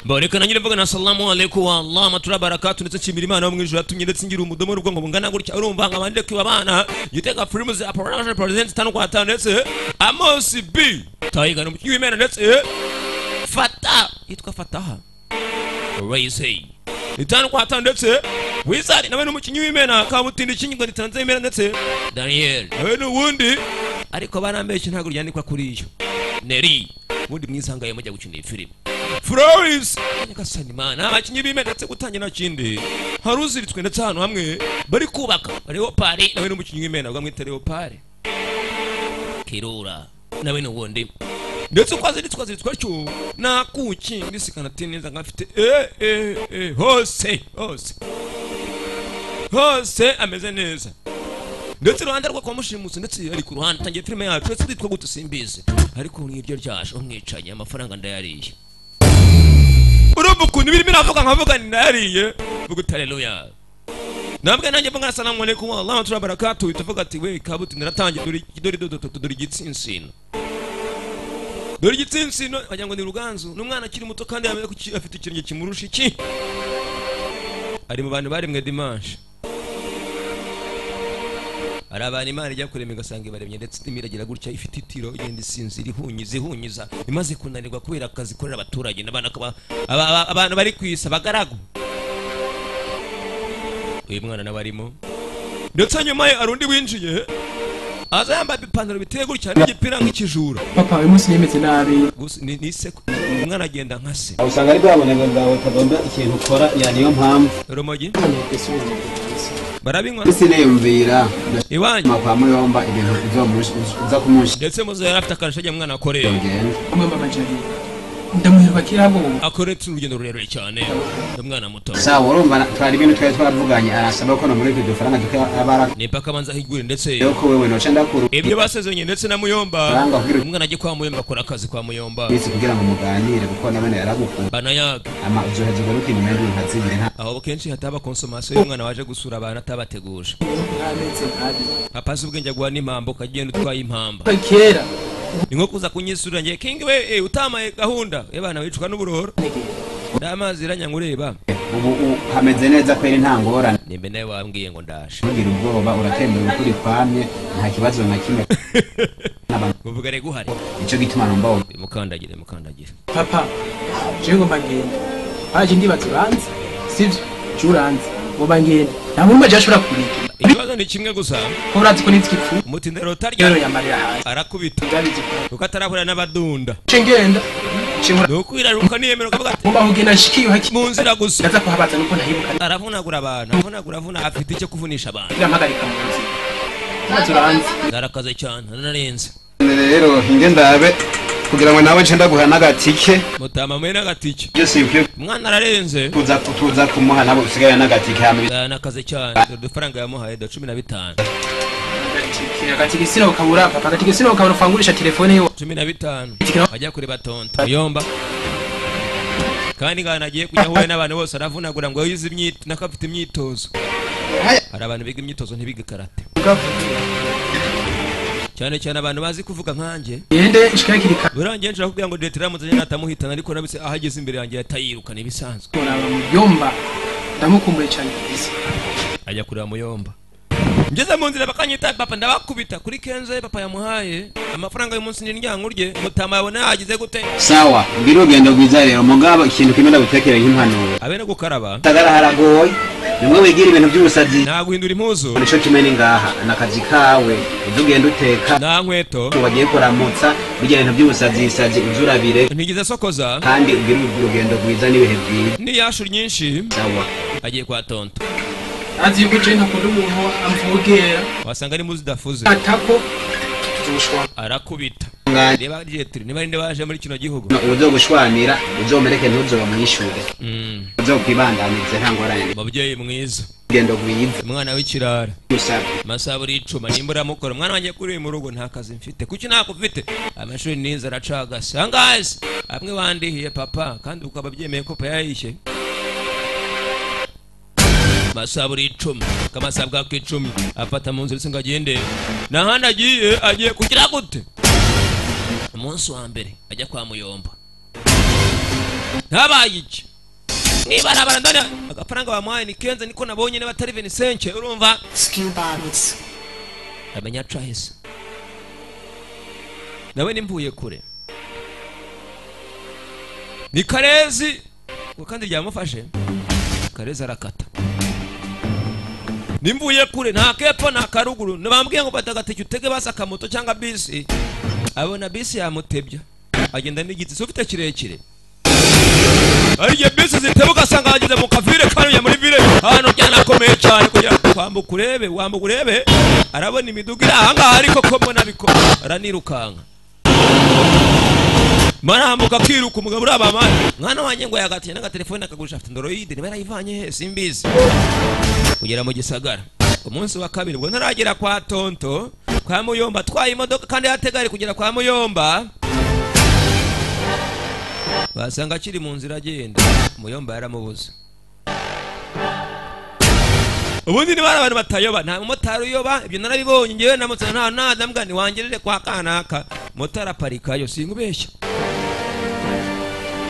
Bareka nanyire mvuga na salamu alaykum wa Allah matura barakatu ndetse nshimira Imana mu ijuru yatumye ndetse ngira umudomo rubwo ngo bungana gutya urumva nkabande kwiba abana yitega films ya president tano kwa tano ndetse Amos B Taiga no mukiwimena ndetse Fata yitwa Fataha Raise itanu kwa tano ndetse Wizard nawe n'umukinyi w'imena kabutindi kinyingo nitanze imena ndetse Daniel nawe n'uwundi ariko barambeshye ntago ryandikwa kuri iyo Neri wundi mwisangaye mujya gukina film Flores nyakasani mana abakinyi b'imena ndetse gutangira kindi haruziritswe ndetse hano hamwe bari kubaka bariho pari nawe n'umukinyi w'imena bamwita Leopard Kirura nawe n'uwundi ndetse kwaziritswe cyo nakuki ndisikana tineza ngafite hose ameze neza ndetse ruhande rwo kwa mushimutse ndetse ari ku ruhande tangiye filime yacu ndetse twitwa gutusimbize ariko n'iryo ryasho umwicanye amafaranga ndayariye urubuku nibiri biravuga nkavuga ndayariye vuga haleluya nabwe nanjye mvuga salamu alaykum wa Allah wa barakatuh itavuga ati we kabuti ndaratangiye dore igitsinsino dore igitsinsino wagira ngo ni Ruganzu n'umwana akiri muto kandi afite ikirenge kimurusha iki ari mu bantu bari mwe dimanche arabana Imana ijya kurema igasanga ibaremye ndetse imiragira gutya ifite itiro igenda isinzira ihunyiza imaze kunanirwa kubera akazi korera abaturage n'abana abantu bari kwisa bagaragu uyu mwana nabarimo ndetse nyuma ye arundi winjiye aza yambaye ipantaro biteye gutya n'igipira nk'ikijura papa uyu munsi nimeze nabi ni se umwana agenda nka se usanga ari bwabonega ngawe kagomba ikintu ukora niyo mpamvu Romogi barabinywa sineyumvira iwanyu kwa muyomba ibintu uza kumunshi ndetse muzo yarafite akarashye mwana akoreye umwamba majari ndamuhirwa kirabo akoretse urugendo rurerure cyane umwana muto sawa urumva twari ibintu twari twavuganye arasaba ko no muri ibyo faranga tukabara ni paka manza higure ndetse yuko wewe no cenda kuru ibyo basezeranye ndetse na muyomba umwana agiye kwa muyomba akora akazi kwa muyomba bisi kugira ngo muganire kuko nabene yaragukunda bana yaga ama uzoheze ugaruka inyuma y'ibintu ntazibire aho kenshi hataba consommation y'umwana waje gusura abana atabateguje papa subwenge gwa n'impambo kagenda utwaye impamba kera ingo kuza kunyisura ngiye king we utamaye gahunda y'abana bicwa n'uburoro ndamazi ranyangureba ubu hameze neza kwera ntangorana nimbe nawe wambwiye ngo ndashe ugira ubwoba uratembera ukuri kwamye nta kibazo na kimwe uvuga rego hari ico gituma nomba mukandagire papa je ngomba ngenda aje ndibaza uranze sivyo curanze ngomba ngenda nta muntu aje ashobora kurika ikibazo ni kimwe gusa urazi ko nitwifu umutindero tarya rero yamarira hasi arakubita uko atarahura n'abadunda cengenda nukwiraruka niyemero kavuga ati mumba hugena shikiyo haki mu nzira gusa ndaza kuhabaza nuko ntahibuka aravunagura abantu avuna afite icyo kuvunisha abantu irampagarika mu nzira turanze darakaze cyane nanarenze rero hinge ndabe kugira ngo nawe nce ndaguha n'agatike mutama mwe n'agatike byose yuko umwana ararenze tuza kumuha nabo usigaye n'agatike hamwe nakaze cyane udufaranga yamuhaye 15 agatike sino ukabura papa agatike sino ukabura ufangurisha telefone yo 15 ajya kuri batonto yomba kandi ngana agiye kujya huye n'abantu bose aravunagura ngo yize nakafite imyitozo hari abantu biga imyitozo ntibiga karate cyane abantu bazi kuvuga nkanjye yende ishikakirika urangiye nje kugira ngo detera muzanye natamuhitana ariko nabise ahageze imbere yanjye yatayiruka nibisanzwe yomba ndamukumbuye cyane kisi ajya kureba muyomba ngeze mu nzira bakanyita papa ndabakubita kuri kenze papa yamuhaye amafaranga y'umunsi n'indyango rye mutama yabona yagize gute sawa mbiro genda gwiza rero mugabo ikintu kimwe ndagutekera nk'impanuro abe no gukaraba tagara haragoye nimwe wigira ibintu by'ubusazi naguhindura impuzu nico kimene ngaha nakazi kawe uzugenda uteka na nkweto wagiye kuramutsa bigira ibintu by'ubusazi uzurabire ntigize sokoza kandi ugira urugendo gwiza n'ibihe byiza ni yashu nyinshi sawa agiye kwa tonto azi yuko je ntakunda umuntu amvugera wasanga ari muzi dafuze atako tuzoshwa arakubita reba jetri niba rinde baje muri kino gihugu uzo gushwanira uzomereke ntuzo bamwishure uzo kwibandanize ntangorane mubyeyi mwiza gendo gwiza umwana w'ikirara usaba masaburi icuma nimbura mukora umwana wanje kuri mu rugo nta kazi mfite kuki nakufite amashuri ninza aracagase angazi amwe wandihiye papa kandi ukaba byemeye ko pa yayishe masaburi icuma kamasabwa ku 10 afata mu nzira singa agende nahandi agiye kugira gute umunsi wa mbere ajya kwa muyomba ntabaye iki nibarabara ndani agafaranga bamuhaye ni kenza niko nabonye ne batari 25 urumva amenya trahise nawe nimvuye kure ni Karezi kandi ryamufashe Karezi arakata nimvuye kure nta kepfo nta karuguru nabambwiye ngo batagateke utege basaka moto cyangwa bisi abona bisi yamutebya agenda n'igiti sofite kirekire ariye bisi zitebuka sanga ageze mu kavire kandi ya muri vile hano cyanakomeye cyane kugira kwambuka urebe arabona imiduga iranga ariko ko mbona biko aranirukanga marambuka kiruka umugabo urabama mwana wanjye ngo yagatiye naga telefone akagurisha afite Android niba yarayivanye he simbizi kugera mu gisagara umunsi wa kabiri ngo ntaragera kwa tonto kwa Muyomba twaye imodoka kandi yategari kugera kwa Muyomba basanga kiri mu nzira agenda Muyomba yaramubuza ubundi ni abantu batayoba nta motari uyoba ibyo narabibonye ngewe namutse nta ndambwa ni wangerere kwa kanaka motari aparikayo singubeshya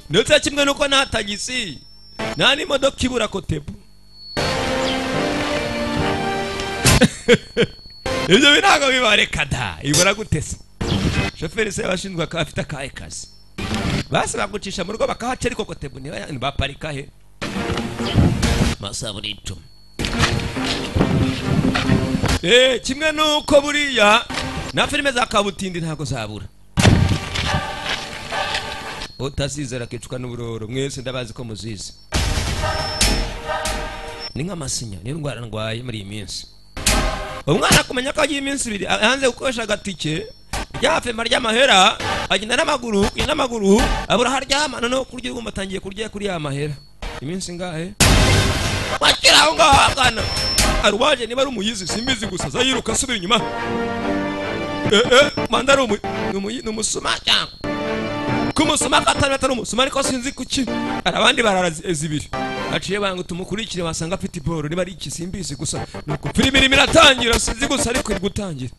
ndetse kimwe nuko nta tagisi nta n'imodoka ibura kotebu ibyo binago bibareka da ibura gutese shoferi se yabashinzwe akafita kahe kazi basi bagucisha mu rugo bakahaca ariko kotebu ni baparika he masaburito kimwe nuko buriya na filime za kabutindi ntago zabura utasizera kicwa n'uburoro mwese ndabazi ko muzizi ni nk'amasinya ni ndwara ndwaye muri iyi minsi umwana kumenya ko agiye iminsi 2 hanze gukoresha agatike ryafema ry'amahera agenda n'amaguru abura haryama no kurya ugomba tangiye kurya kuri ya mahera iminsi ngahe wakira aho ngaho kana arwaje niba ari umuyizi simbizi gusa zayiruka asubira inyuma mandaro umusuma cyangwa kumusuma katana umusuma ariko sinzi kuki arabandi bararazibiri aciye bangu tumukurikire basanga afite iboro niba ari iki simbizi gusa nuko filime irimo iratangira sinzi gusa ariko iri gutangira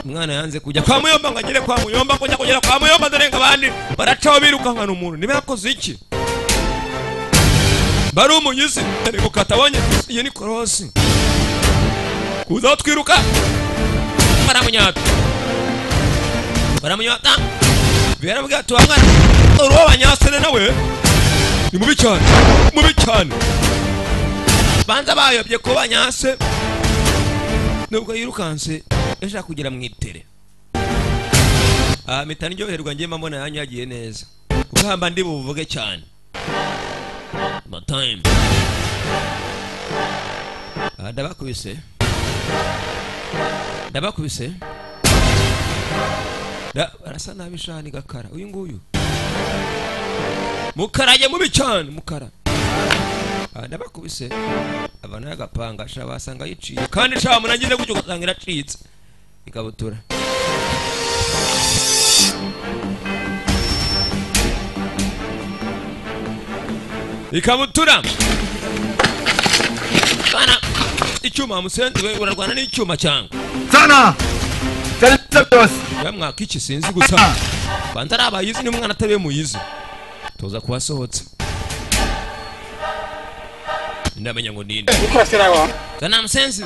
umwana yanze kujya kwa Muyomba ngagire kwa Muyomba kugera kwa Muyomba ndarenga abandi baracaho biruka nkana umuntu niba yakoze iki bari umuyizi ariko katabonye iyo ni korosi kuza twiruka baramunyata bera tuangana uruwa banyasene nawe ni mubi cyane banza bayobye ko banyase nubwo yirukanse ejo kugera mu itere mitani ryoherwa ngiye mbona yanyagiye neza ukahamba ndi buvuge cyane my time ndabakubise arasa nabi shani gakara uyu nguyu mukarage mubi cyane mukara ndabakubise abana y'agapanga sha basanga yiciye kandi sha munagize gutyo gatanga iracitse ikabutura bana icyuma musenzi we urarwana n'icyuma cyangwa sana byose yamwaka iki sinzi gusa banza ari abayizi n'umwana atabe muyizi toza kubasohotse ndamenya ngo ninde sana musenzi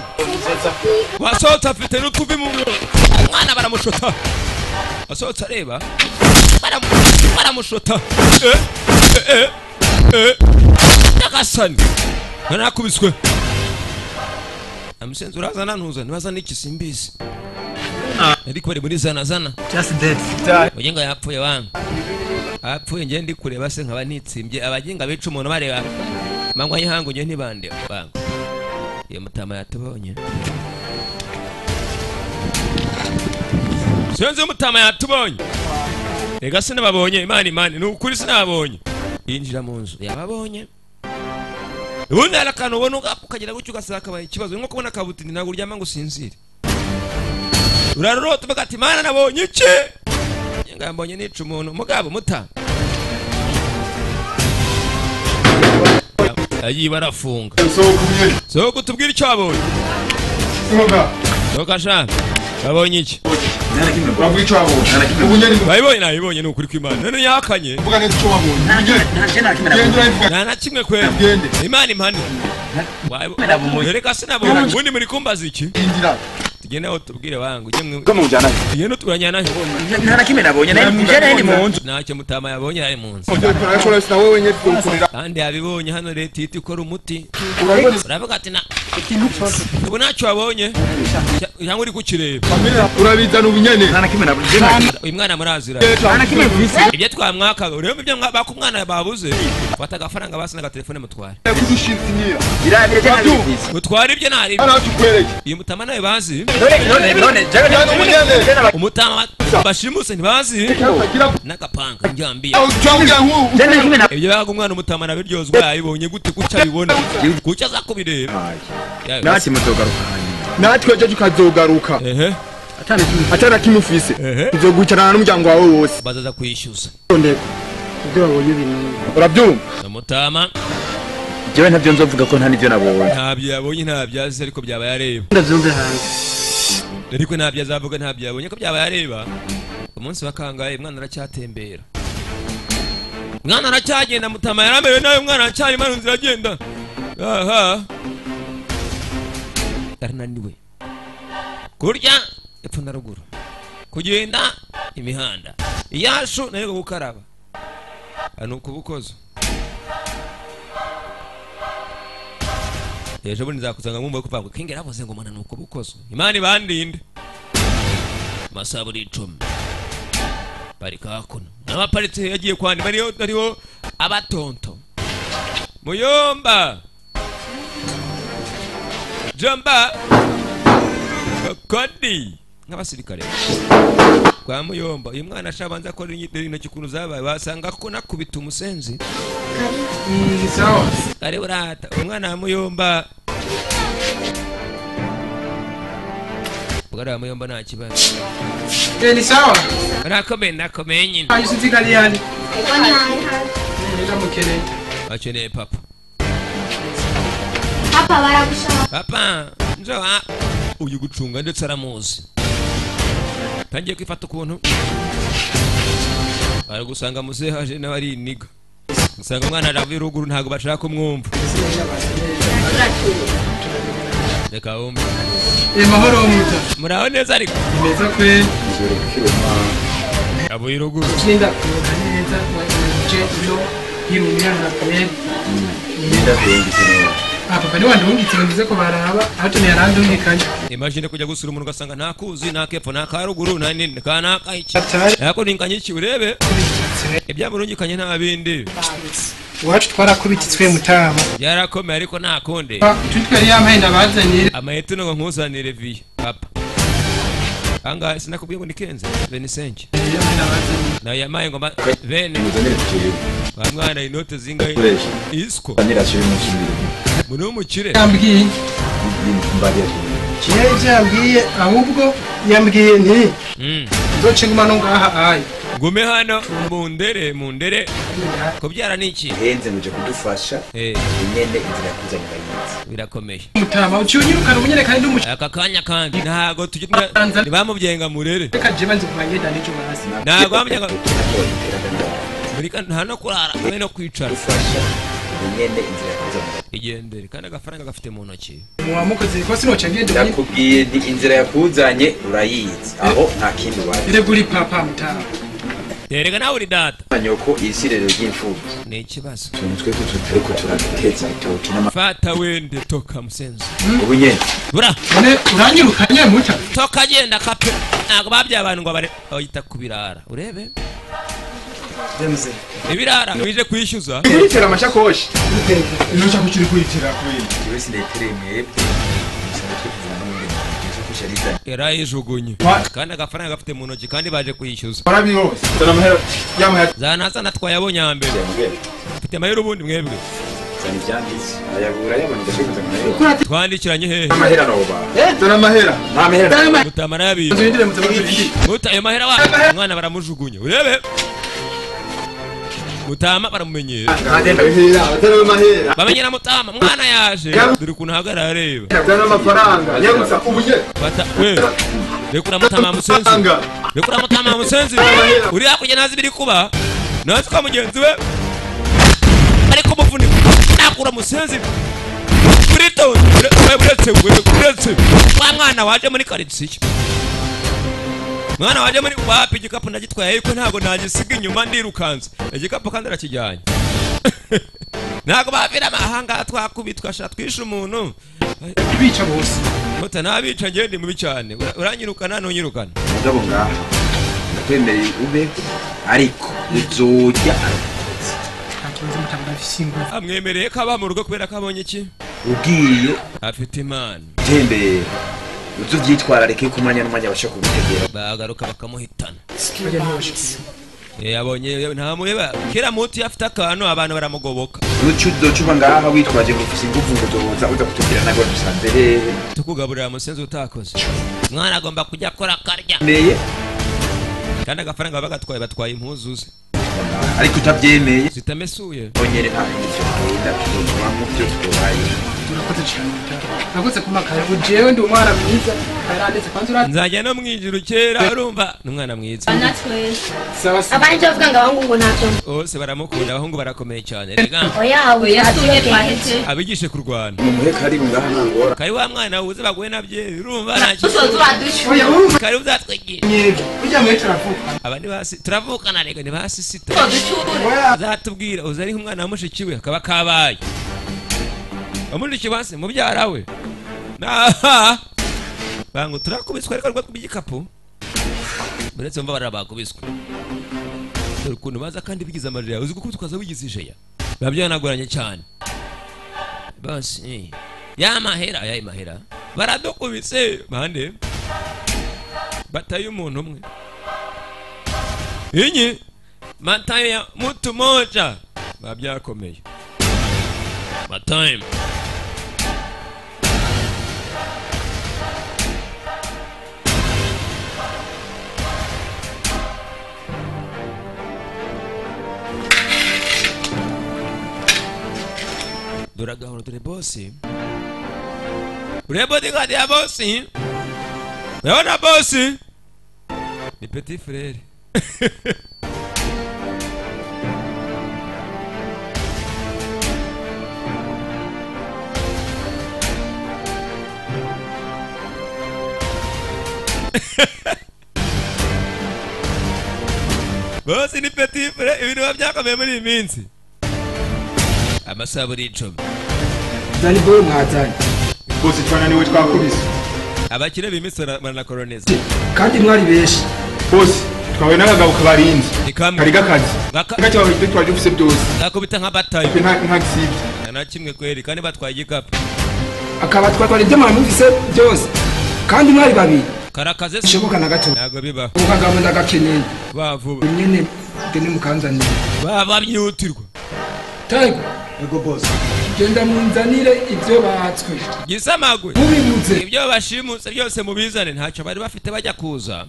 wasohotse afite n'utubi mu mwana baramushota wasohotse areba baramushota nakasani nakubiswe amusenzi urazana ntuza nibaza n'iki simbizi ariko bari muri zana just dead oyenga yapfuye wangu apfuye ngiye ndi kureba se nkaba nitsimbye abaginga bica umuntu bareba mangwa yihango ngiye ntibande wangu iyo mutama yatubonye senze mutama yatubonye ega se nababonye imani n'ukuri se nababonye yinjira mu nzu yababonye ubundi arakano ubona ukagira gutyo ugasaka baye ikibazo nko kubona kabutindi ntabwo uryama ngo usinzire urarota bagati mana nabonye iki ngambonye nica umuntu mugabo muta ayi barafunga so kutubwira icyo abonye soka sha babonye iki Uravuga icyo wabonye. Ubunyeri bayibonye nayibonye ni ukuri kw'Imana none yakanye uvuga neza icyo wabonye. nta na kimwe kwera Imana impane reka sinabona ubundi muri kumbaza iki Indira. tugende aho tubwire bangu Ko mujana. tugende turanyana nta nakimwe nabonye nari mu nzu ntacyo Mutama yabonye ari mu nzu Urakoze na wewe nyine tukurira. kandi yabibonye hano leta ihita ikora umuti Urakoze. uravuga ati na ubu ntacyo wabonye cyangwa uri kukireba Urabizana ubunyene. nta nakimwe nabonye uyu mwana murazira nta nakimwe mvise ibyo twamwakaga urebe ibyo bakumwana babuze fata agafaranga basi n'agatelefone mutware Kudushinzira. birabire cyane bivise mutware ibyo ntari Ana tukwereye. uyu Mutama nawe bazi none Cyane ubunyene. Umutama bashimuse ntibazi n'agapanga njyambiye Aho cyangwa nku. ibyo baga umwana Umutama nabiryozwa yayibonye gute kuca bibona kuca aza kubireba nati mutogaruka Natwe je tukazogaruka. ehe Atana kimufise. Uzogucarana n'umuryango wawe wose. bazaza kwishyuza Ndeko. Ibyo wabonye bintu. Urabyumva? Umutama jewe ntabyo nzovuga ko nta nivyo nabonye ntabyo yabonye ntabyo azi ariko byaba yareba ndavyumve hanze ariko ntabyo azavuga ntabyo yabonye ko byaba yareba umunsi wakangaye umwana aracyatembera umwana aracyagenda Mutama yaramerewe nawe umwana aracyari imana nzira agenda aha yarananiwe kurya epfo na ruguru kugenda imihanda iyashu nayo gukaraba hano ukubukozo ejo bundi nzakuzanga mwumva kuvuga ngo kinge ravuze ngo mwana nuko bukozo Imana ibandinde masaburi 10 parika hakuno n'abaparitse yagiye kwandi bariho abatonto Muyomba Jamba Kodi nk'abasirikare kwa Muyomba uyu mwana ashabanza ko intoki kuntu zabaye basanga ko nakubita umusenzi Sawa. kare burata umwana wa Muyomba bwara wa Muyomba nta kibazo Ni sawa. nakomeye nyine Ayo sitikali yani. Nenda mukene. akeneye papa Papa baragushaka. papa nzoa uyu gucunga ndetse aramuzi tangiye kwifata ukuntu baragusanga musehaje n'abari iniga usanga umwana aravuye ruguru ntago bashaka kumwumva reka wumve Mahoro muta. muraho neza ariko Meza kwe. avuye ruguru Sinda kuvuga neza je yo hirumya na kwe. Papa ni wandungitse ngize ko baraba aho ne yarandungikanye. imagine kujya gusura umuntu ugasanga nta kuzi nta kepfo nta karuguru nta nini kana kaiki Atari. yako ninkanye iki urebe ibyaburungikanye nta bindi Wacu twarakubititswe Mutama. byarakomeye ariko nta konde Tutwari yamahenda bazanire. amaheto ngo nkuzanire viye papa anga sinakubwiye ngo nikenze benisenke na yamaye ngo bene bamwana inote zingahe isko muri umukire Yambwiye. Yambwiye ahubwo yambwiye nti nzoce nguma no ngaha ayi. ngume hano mundere kubyara niki henze muje kudufasha nyene inzira kuzanye bayizi birakomeye Mutama ucyunyirukana ubunyene kandi ndumuca. aka kanya kandi ntago tujya ntibamubyenga murere Reka je banze kubagenda n'icyo basi. ntago bamubyenga muri nta no kurara we no kwicara ufasha nyene inzira kuzanye igendere kandi agafaranga gafite mu ntoki Muwamukoze ko sinoca ngende. nakubwiye ni inzira yakuzanye urayizi aho nta kindi wazi Ire guri papa Mutama. terega nawe uri data nyoko isirero ry'imfubyi ni ikibazo twe tutariko turateza itoki fata wende toka musenzi ubu nyene bura None uranyirukanye muta. toka genda kape ntago babyaye abantu ngo bare bayita kubirara urebe Demze. ibirara bije kwishyuza Kuritera amashakoshi. Nuca kuchiri kuitira kweli. kiwe sindetere mwebwe sanatwe kuzana n'ubundi ishakoshi yarizanye yarayijugunye kandi agafaranga gafite mu ntoki kandi baje kuyishyuza Barabi hose. Tana mahera. Yamahera. zanasa twayabonye hambere mfite amahera ubundi mwebwe zani byanditse ayabura yabona ndashaka kuzana twandikiranye hehe amahera noba Tana mahera. nta mahera mutamara yabiye Nzindire Mutama ndi. muta ayo mahera wa umwana baramujugunye urebe Mutama baramumenyera Mahera. Tana mahera. bamenyera Mutama mwana yaje dore ukuntu ahagarara areba Tana amafaranga. Yagutsa ubunye. bata we rekura mutama musenzi rekura mutama musenzi uri hakurya nazi biri kuba natwe kwa mugenzi we ariko muvunika nakura musenzi kurito uretse wa mwana waje muri karitsiye mwana waje muri wapi igikapu nagitwaye ariko ntago nagisiga inyuma ndirukanze igikapu kandi arakijyanye ntago bavira amahanga twakubitwa sha twisha umuntu bica bose muta nabica ngende mubi cyane uranyirukana nonyirukana mugabo ngaha ndakwemereye ube ariko uzojya ntakibazo mutabwa bisingo amwemereye ko aba mu rugo kubera ko abonye iki ugiye afite imana tembere uzovyitwarareke ku mwanya n'umwanya bashaka kugutegera bagaruka bakamuhitana bajya ntibashitse yabonye nta mureba kera muti afite akantu abantu baramugoboka uzocuba ngaha witwaje ngo ufise ingufu ngo uzoza uza kutugira nago dusanze hehe tukugaburira musenzi utakoze mwana agomba kujya akora karya meye kandi agafaranga bagatwaye batwaye impuzu ze ariko utabyemeye zitamesuye onyere nta icyo kwenda tuzoma mu byo twaye turakoze cyane nakoze kumakara ujewe ndi umwana mwiza karandetse kwanza ura nzajya no mwijuru kera urumva n'umwana mwiza natwe sawa sawa abanje bavuga ngo abahungu ngo ntacyo bose baramukunda abahungu barakomeye cyane rega oya tuye twahetse abigishe kurwana umuhe kari ngaha ntangora kari wa mwana uze baguhe nabye urumva naki tusoza badushu oya urumva kari uzatwigira nyego ujya muri turavuka abandi basi turavukana rega ni basi sita oya azatubwira uze ari umwana wa mushiki we akaba kabaye amushiki basi mubyara we naha bangu turakubiswa ariko rwo kubigikapu buretse mva barabakubiswa dore ukuntu baza kandi bigize amarira uzi guko twaza wigizije ya babyanagoranye cyane basi ya mahera baradukubise bande bataye umuntu umwe inyi matayo ya mtu moja babyakomeye matime Duragahoro dore bosi urebo digadi ya bosi urabona bosi ni petit frère bosi ni petit frère ibintu byakomeye muri iyi minsi amasaha buri icumi zani boy mwazanye bose twananiwe twakubise abakire b'iminsi baranakoloniza kandi mwari beshi bose twawe n'abagabo kabarinzi ikamwe kari gakazi ngacyo ibyo twaje ufise byose nakubita nka batayo nta gisibye na kimwe kweri kandi batwaye igikapu akaba twatwara ibyo mwamuvise byose kandi mwari babiri karakaze bishoboka na gato ntago bibaho ukagabo ndagakeneye bavuba nyene deni mukanzanira baba byihutirwa tago ego boss genda munzanire ibyo batswe gisamagwe mubimuze ibyo bashimutse byose mubizane ntacyo bari bafite bajya kuza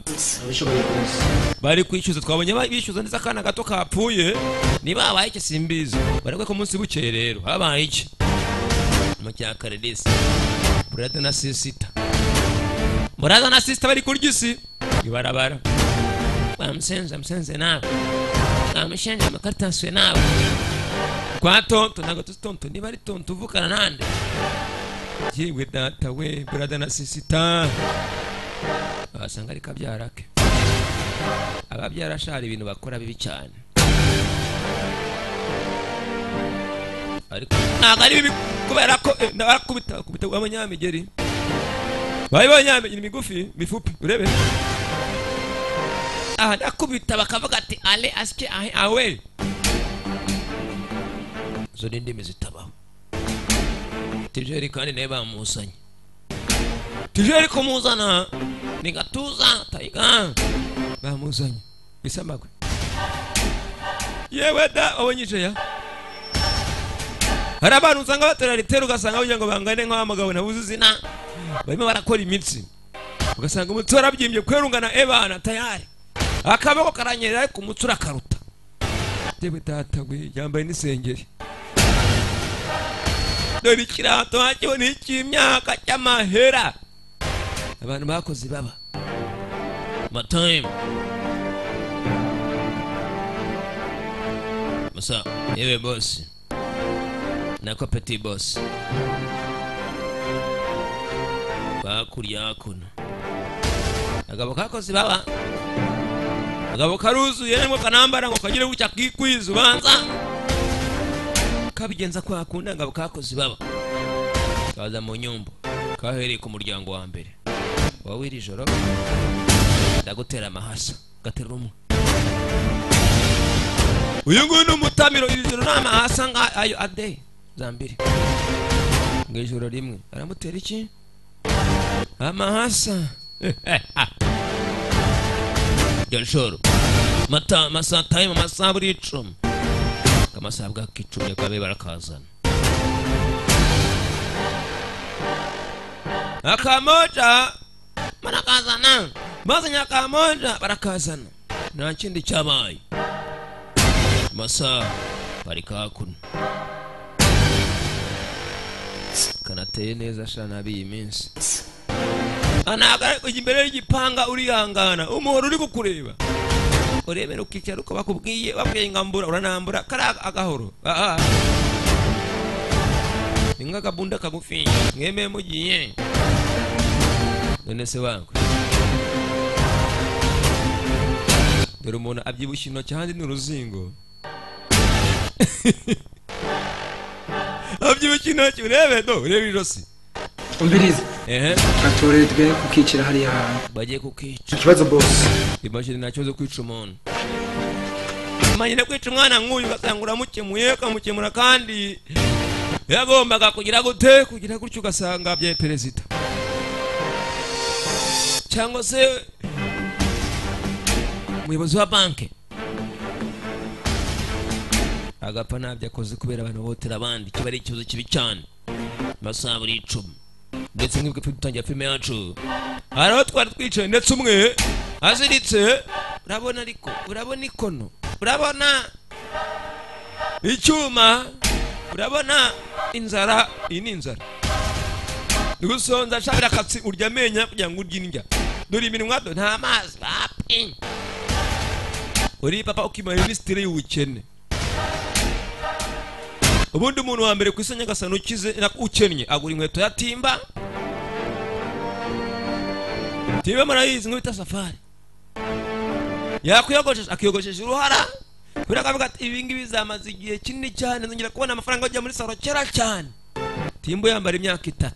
bari kwishyuza twabonye bishyuza ndetse akana gato kapfuye niba habaye iki simbizi barekwe ko munsi bukeye rero habaye iki mu cya karedisi burada na sisita burada na sisita bari kurya isi ibarabara bamusenze nawe bamushenje amakaritasiyo nawe kwa tonto ntago tuzi tonto niba ari tonto uvukana nande yewe data we burada na sisita abasanga ari kabyara ke ababyara shari ibintu bakora bibi cyane ariko ntago ari bibi kubera ko barakubita abanyamigeri bari banyamigeri migufi mifupi urebe aha ndakubita bakavuga ati ale aske ahe awe zo n'indimi zitabaho tijeri kandi nawe bamusanye tijeri kumuzana ni gatuza tayiga bamuzanye bisamagwe yewe da wabonyije ya hari abantu usanga batera ritero ugasanga kugira ngo bangane nk'abamugabo nabuze izina barimo barakora imitsi ugasanga umutsi warabyimbye kwerungana ebana tayari akaboko karanyerera ariko umutsi urakaruta yewe data we yambaye n'isengeri dore ikirato hacyo ni icy'imyaka cy'amahera abantu bakoze baba my time masa yewe boss nako petit boss bakurya kuno agabo kakozi baba agabo karuzuye ngo kanambara ngo kagire bucya kikwiza ubanza kabigenza kwa akunda agabo kakozi baba kaza mu nyumba kahereye ku muryango wa mbere wawiri joro ndagutera amahasa gatera umwe uyu nguyu n'umutamiro iri joro n'amahasa nga ayo ade zambiri ngejoro rimwe aramutera iki amahasa Jonshoro masa time masaburi icumi kamasabwa kicumi kabe barakazana akamoja barakazana maze nyakamoja barakazana nta kindi cyabaye masa barikakuno kanateye neza shana biyi minsi anagara kujya imbere y'igipanga urihangana umuhoro uri kukureba urebera ukicara uko bakubwiye ngambura uranambura kara agahoro ninga kabunda kagufi ngeme mugiye none se wangu dore umuntu abyibushye intoki handi n'uruzingo abyibushye intoki urebe ijosi umbirize atoretwe kukicira hari hantu bagiye kukica ikibazo boss imagine nakibazo kwica umuntu manyine kwica umwana nk'uyu gatangura mukemuye kamukemura kandi yagombaga kugira gute kugira gutyo ugasanga bya perezida cyangwa se umuyobozi wa banki agapfa ntabyo akoze kubera abantu botera abandi kiba ari ikibazo kibi cyane masaha buri icumi ndetse nk'ibwe tutangira filime yacu haraho twari twicaye ndetse umwe aziritse urabona ariko urabona ikono urabona icyuma urabona inzara iyi ni inzara nigusonza ashabira akatsi urya amenya kugira ngo urye indya dore iminwa nta mazi bapi uri papa ukimara minisitiri y'ubukene ubundi umuntu wa mbere ku isi nyagasani ukize ukennye agura inkweto ya timba marayizi nk'ibita safari yakwiyogoshesha akiyogoshesha uruhara kubera akavuga ati ibingibi bizamaze igihe kinini cyane nzongera kubona amafaranga ajya muri saro kera cyane timbo yambara imyaka 3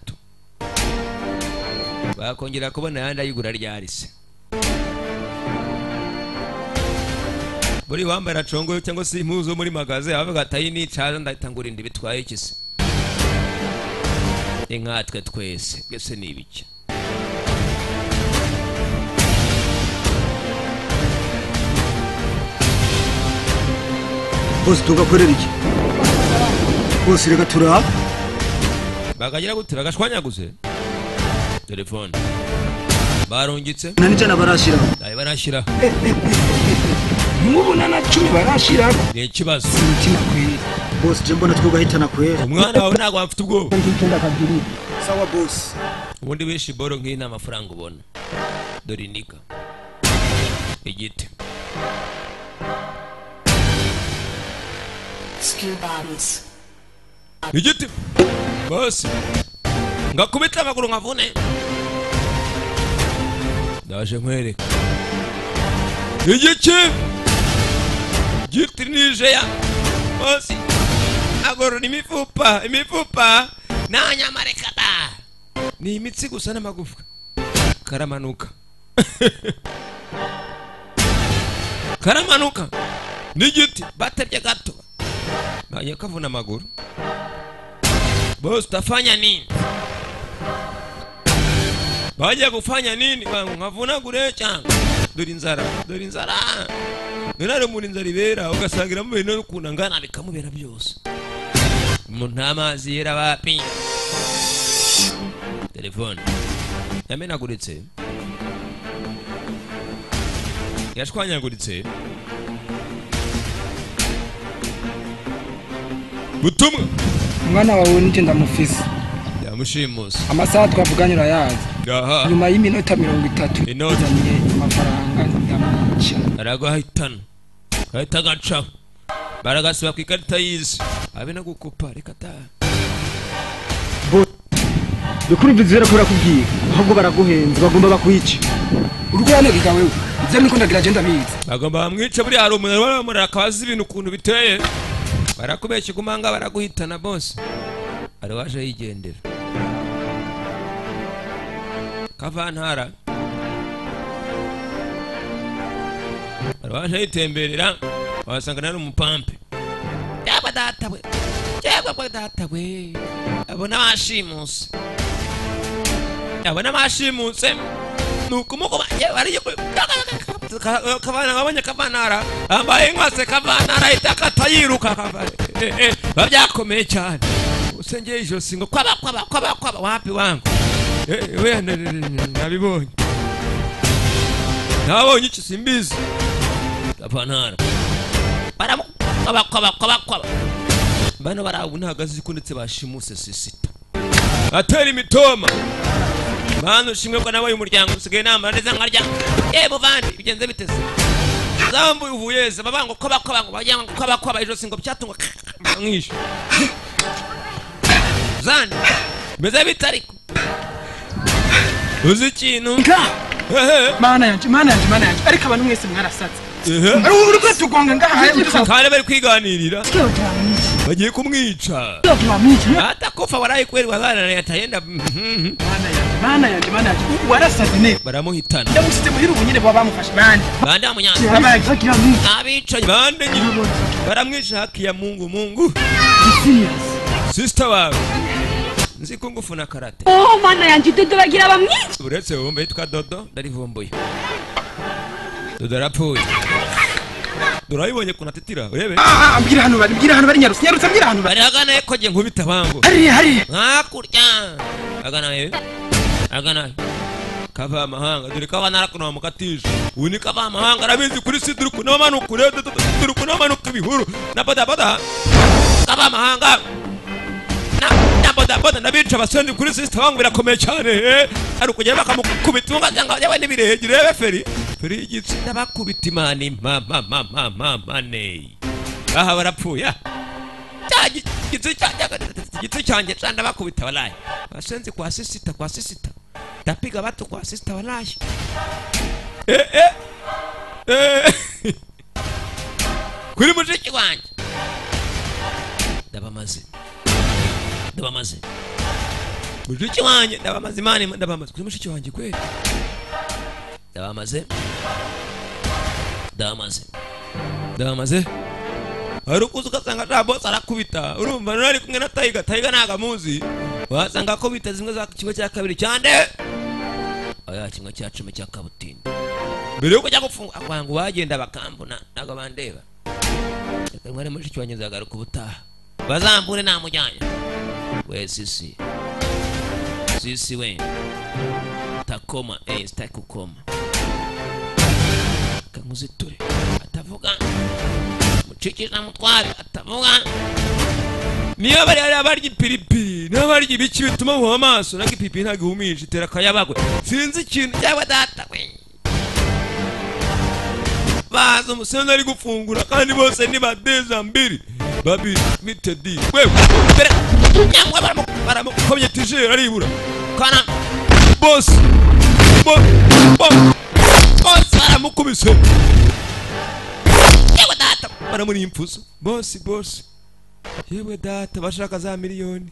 bakongera kubona yandi ayigura ryarise buri wambara congo cyangwa se impuzo muri magaze avuga ati ayi ni caza ndatangura indi bitwaye ikisi inkatwe twese gese nibiki boss tugakorera iki boss reka tura bagagira gutira gashwanyaguze telefone barongitse nani cyana barashira dai barashira mubona na 10 barashira ni ikibazo umutima kwiri boss je mbona twugahitana kwera umwana wawe ntago afite ubwo sawa boss ubundi bishi boro nk'ina amafaranga ubona dore nika igiti skill bodies igiti boss ngakubita amaguru nkavune ndaje nkwereka igiki giti nijeya boss agoro ni imifupa na nyamarekada ni imitsi gusa n'amagufwa karamanuka n'igiti batebye gato baye kavuna amaguru boss tafanya nini baje kufanya nini bangu nkavuna gure cyangwa dore inzara none muri inzara ibera ugasangira mu bintu kunangana bikamubera byose umuntu amazi yera bapi telefone yamenaguritse yashwanyaguritse butumwa umwana wawe nje ndamufise yamushimusa amasaha twavuganye urayazi aha nyuma y'iminota 30 inoti amafaranga karagahitana kahita gaca baragasiba ku ikarita y'isi abe no gukupa reka ta Dukuri bizera ko rakubwiye ahubwo baraguhenze bagomba bakwica urwane biga wewe ivyo niko ndagira agenda biza bagomba bamwica buri hari umuntu baramurira akazi ibintu ukuntu biteye barakubeshya kumanga baraguhitana boss ari waje yigendera Kavantara ari waje yitemberera wasanga nari umupampe yaba data we abona bashimuse abona bashimuse nukumuko bari Kavana babonye Kavantara ambaye inkwase Kavantara itakata yiruka babyakomeye cyane usengeye ijosi ngo kwaba wapi wangu we nabibonye nabonye iki simbizi Kavantara kwaba bano barabunagazi kundetse bashimuse sisita atera imitoma bano shimwe ko nabaye umuryango usigaye namara neza nkarya buvandi bigenze bitese zambu uvuyeze babango kwaba bajyanga kwaba ijosi ngo byatungwa mwisho zani meze bitariko uzi ikintu mana yanje ariko abantu mwese mwarasatse uri kwetugonga ngaha kare bari kwiganirira bagiye kumwica atakufa warayikweri wazana yatayenda mana yanje warasaze ne baramuhitana ndamusite muhiru bunyine bamufashe bande amunyana abica bande baramwisha haki ya Mungu sister wawe nzi kungufu na karate mana yanje Dodo bagira bamwica uretse wumva yitwa Dodo ndarivumbuye Dodo rapfuye durayibonye kunatitira urebe ambwira hano bari nyarutse ambwira hano bari agana ko je nkubita bango hari nkakurya agana kava amahanga dore Kavantara kuno mukatisha uni kava amahanga arabizi kuri siduru kuno manukure duru kuno manuka ibihuru na bada kava amahanga na bada nabica abasendi kuri sister wangu birakomeye cyane ari kugera bakamukubita ngajanga yawe nibirege rebe feri igitsinda bakubita imani mane aha barapfuya gitsi cyanjye cyanda bakubita walayi basenzi kwa sisita ndapiga bato kwa sister walayi kuri mushiki wanjye ndabamaze mushiki wanjye ndabamaze imani ndabamaze kuri mushiki wanjye kweli ndabamaze arukuza ugasanga nta boss arakubita urumva nari kumwe na Tiger nagamuzi wasanga ko bita zimwe za kimwe cya kabiri cyane aya kimwe cya 10 cya kabutini mbere yuko cya gufunga akwangu bagenda bakambuna nago bandeba mwari mushiki wanjye zagaruka ubutaha bazambure namujyanye we sisi we takoma stakukoma kamuziture atavuga mucikira mutware atavuga niyo bari abarya ipiripiri n'abarya ibiki bituma mu amaso n'agipipiri ntagihumisha itera kayabagwe sinzi ikintu cyaba data we bazo umusenda ari gufungura kandi bose ni badeza mbiri babiri mitedi wewe nyamwe baramukomye tije aribura kana boss aramukubise yewe data baramuri impfuso boss yewe data bashaka za miliyoni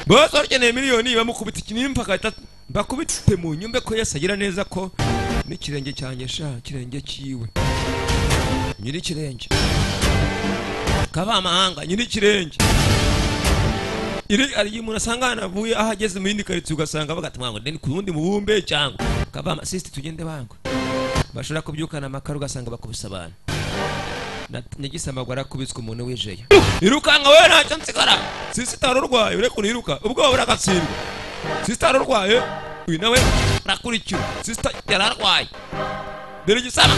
boss orkeneye miliyoni bamukubita ikinimpa kata bakubitse mu nyumbe ko yasagira neza ko n'ikirenge cyanjye kirenge kiwe nyiri kirenge kava amahanga nyiri kirenge ari umuntu asangana avuye ahageze mu yindi karitsiye ugasanga bagatumwango ndeni ku wundi mubumbe cyangwa kava amasisiti tugende bango bashobora kubyukana amakaro ugasanga bakubisa abantu nyagisamagwa arakubitswe umuntu wijeye irukanga we ntacyo nsigara sisita arurwaye ureka uniruka ubwo buragatsindwa sisita arurwaye uyu nawe arakurikira sisita yararwaye dore gisama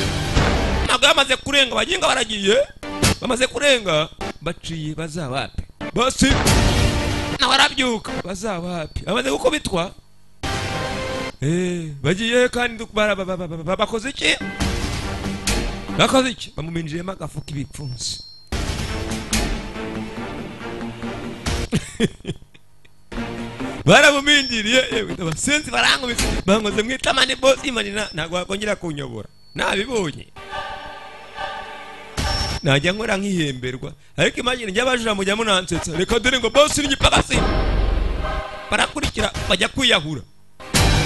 ntabwo yamaze kurenga baginga baragiye bamaze kurenga baciye bazabape basi nawe arabyuka bazabape bamaze gukubitwa bagiye kandi bakoze iki bamuminjiyemo agafuka ibipfunsi baramumindiriye yewe abasenzi barangometse bangoze mwitamane boss imanina ntago wakongera kunyobora nabibonye najya nkora nkihemberwa ariko imagine njya bajura mujya munansetsa reka dore ngo boss n'igipagasi barakurikira bajya kwiyahura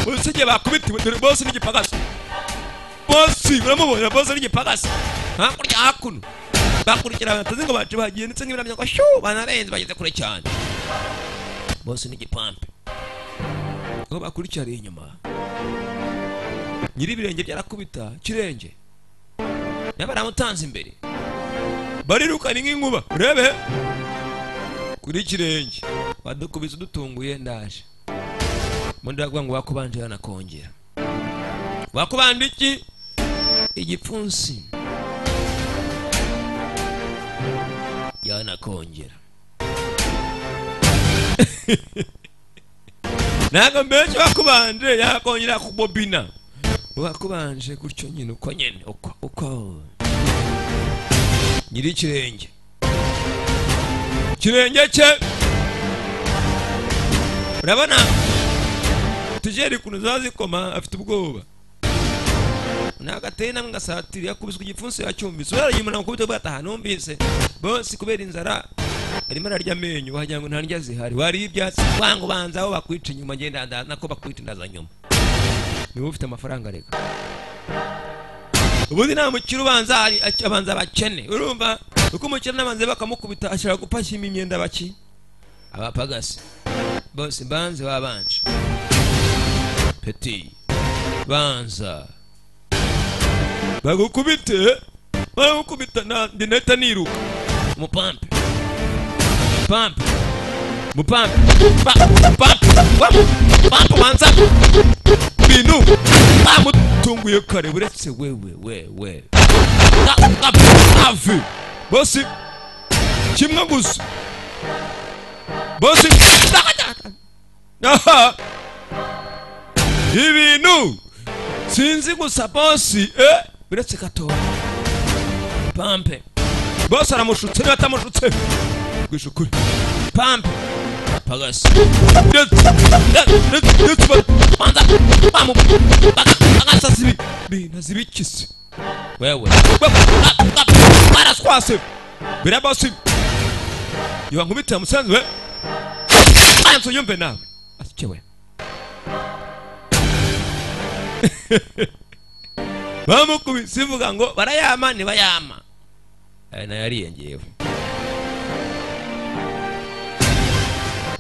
usije bakubitiwe dore boss n'igipagasi boss uramubona boss n'igipagasi hakurya hakuno bakurikira batazi ngo baje bagiye ndetse nk'ibiramya ko shu banarenze bageze kure cyane boss n'igipampe ngo bakurikira inyuma nyiri birenge byarakubita kirenge yabaramutanze imbere barirukana nk'inkuba urebe kuri kirenge badukubise dutunguye ndaje mundi bagwa ngo wakubanje yanakongera wakubanda iki igipfunsi yanakongera nago mbeje wakubanje yakongera kubobina wakubanje gutyo nyine uko nyene uko nyiri kirenge cye urabona tujeri kuno zazikoma afite ubwoba nagateye namwe ngasatiri yakubiswe igipfunsi yacyumvise urariyimana mukubite bataha numvise bose kubera inzara arimo ararya amenyo wagira ngo ntarya zihari wari ibyatsi kwango banza aho bakwica inyuma ngenda nako bakwica ndaza nyuma niwe ufite amafaranga reka ubundi nta mukiri ubanza hari abanza bakene urumva uko umukiri n'abanze bakamukubita ashaka gupashima imyenda baki abapagasi bose banze wabanje petit banza bagukubite na dineta niruka mupampe mupampe banza binu bamutunguye kare buretse wewe ave bosi kimwe gusa bosi ibintu sinzi gusa bosi buretse gato pampe bosi aramushutse n'atamushutse gwishukuri pampe pagasi banza bagasasibi binazibikise wewe baraskwase bira bosi yo nkubita musanze we banzo yumve nawe asikewe bamukubise ivuga ngo barayama ntibayama na yariyongeyeho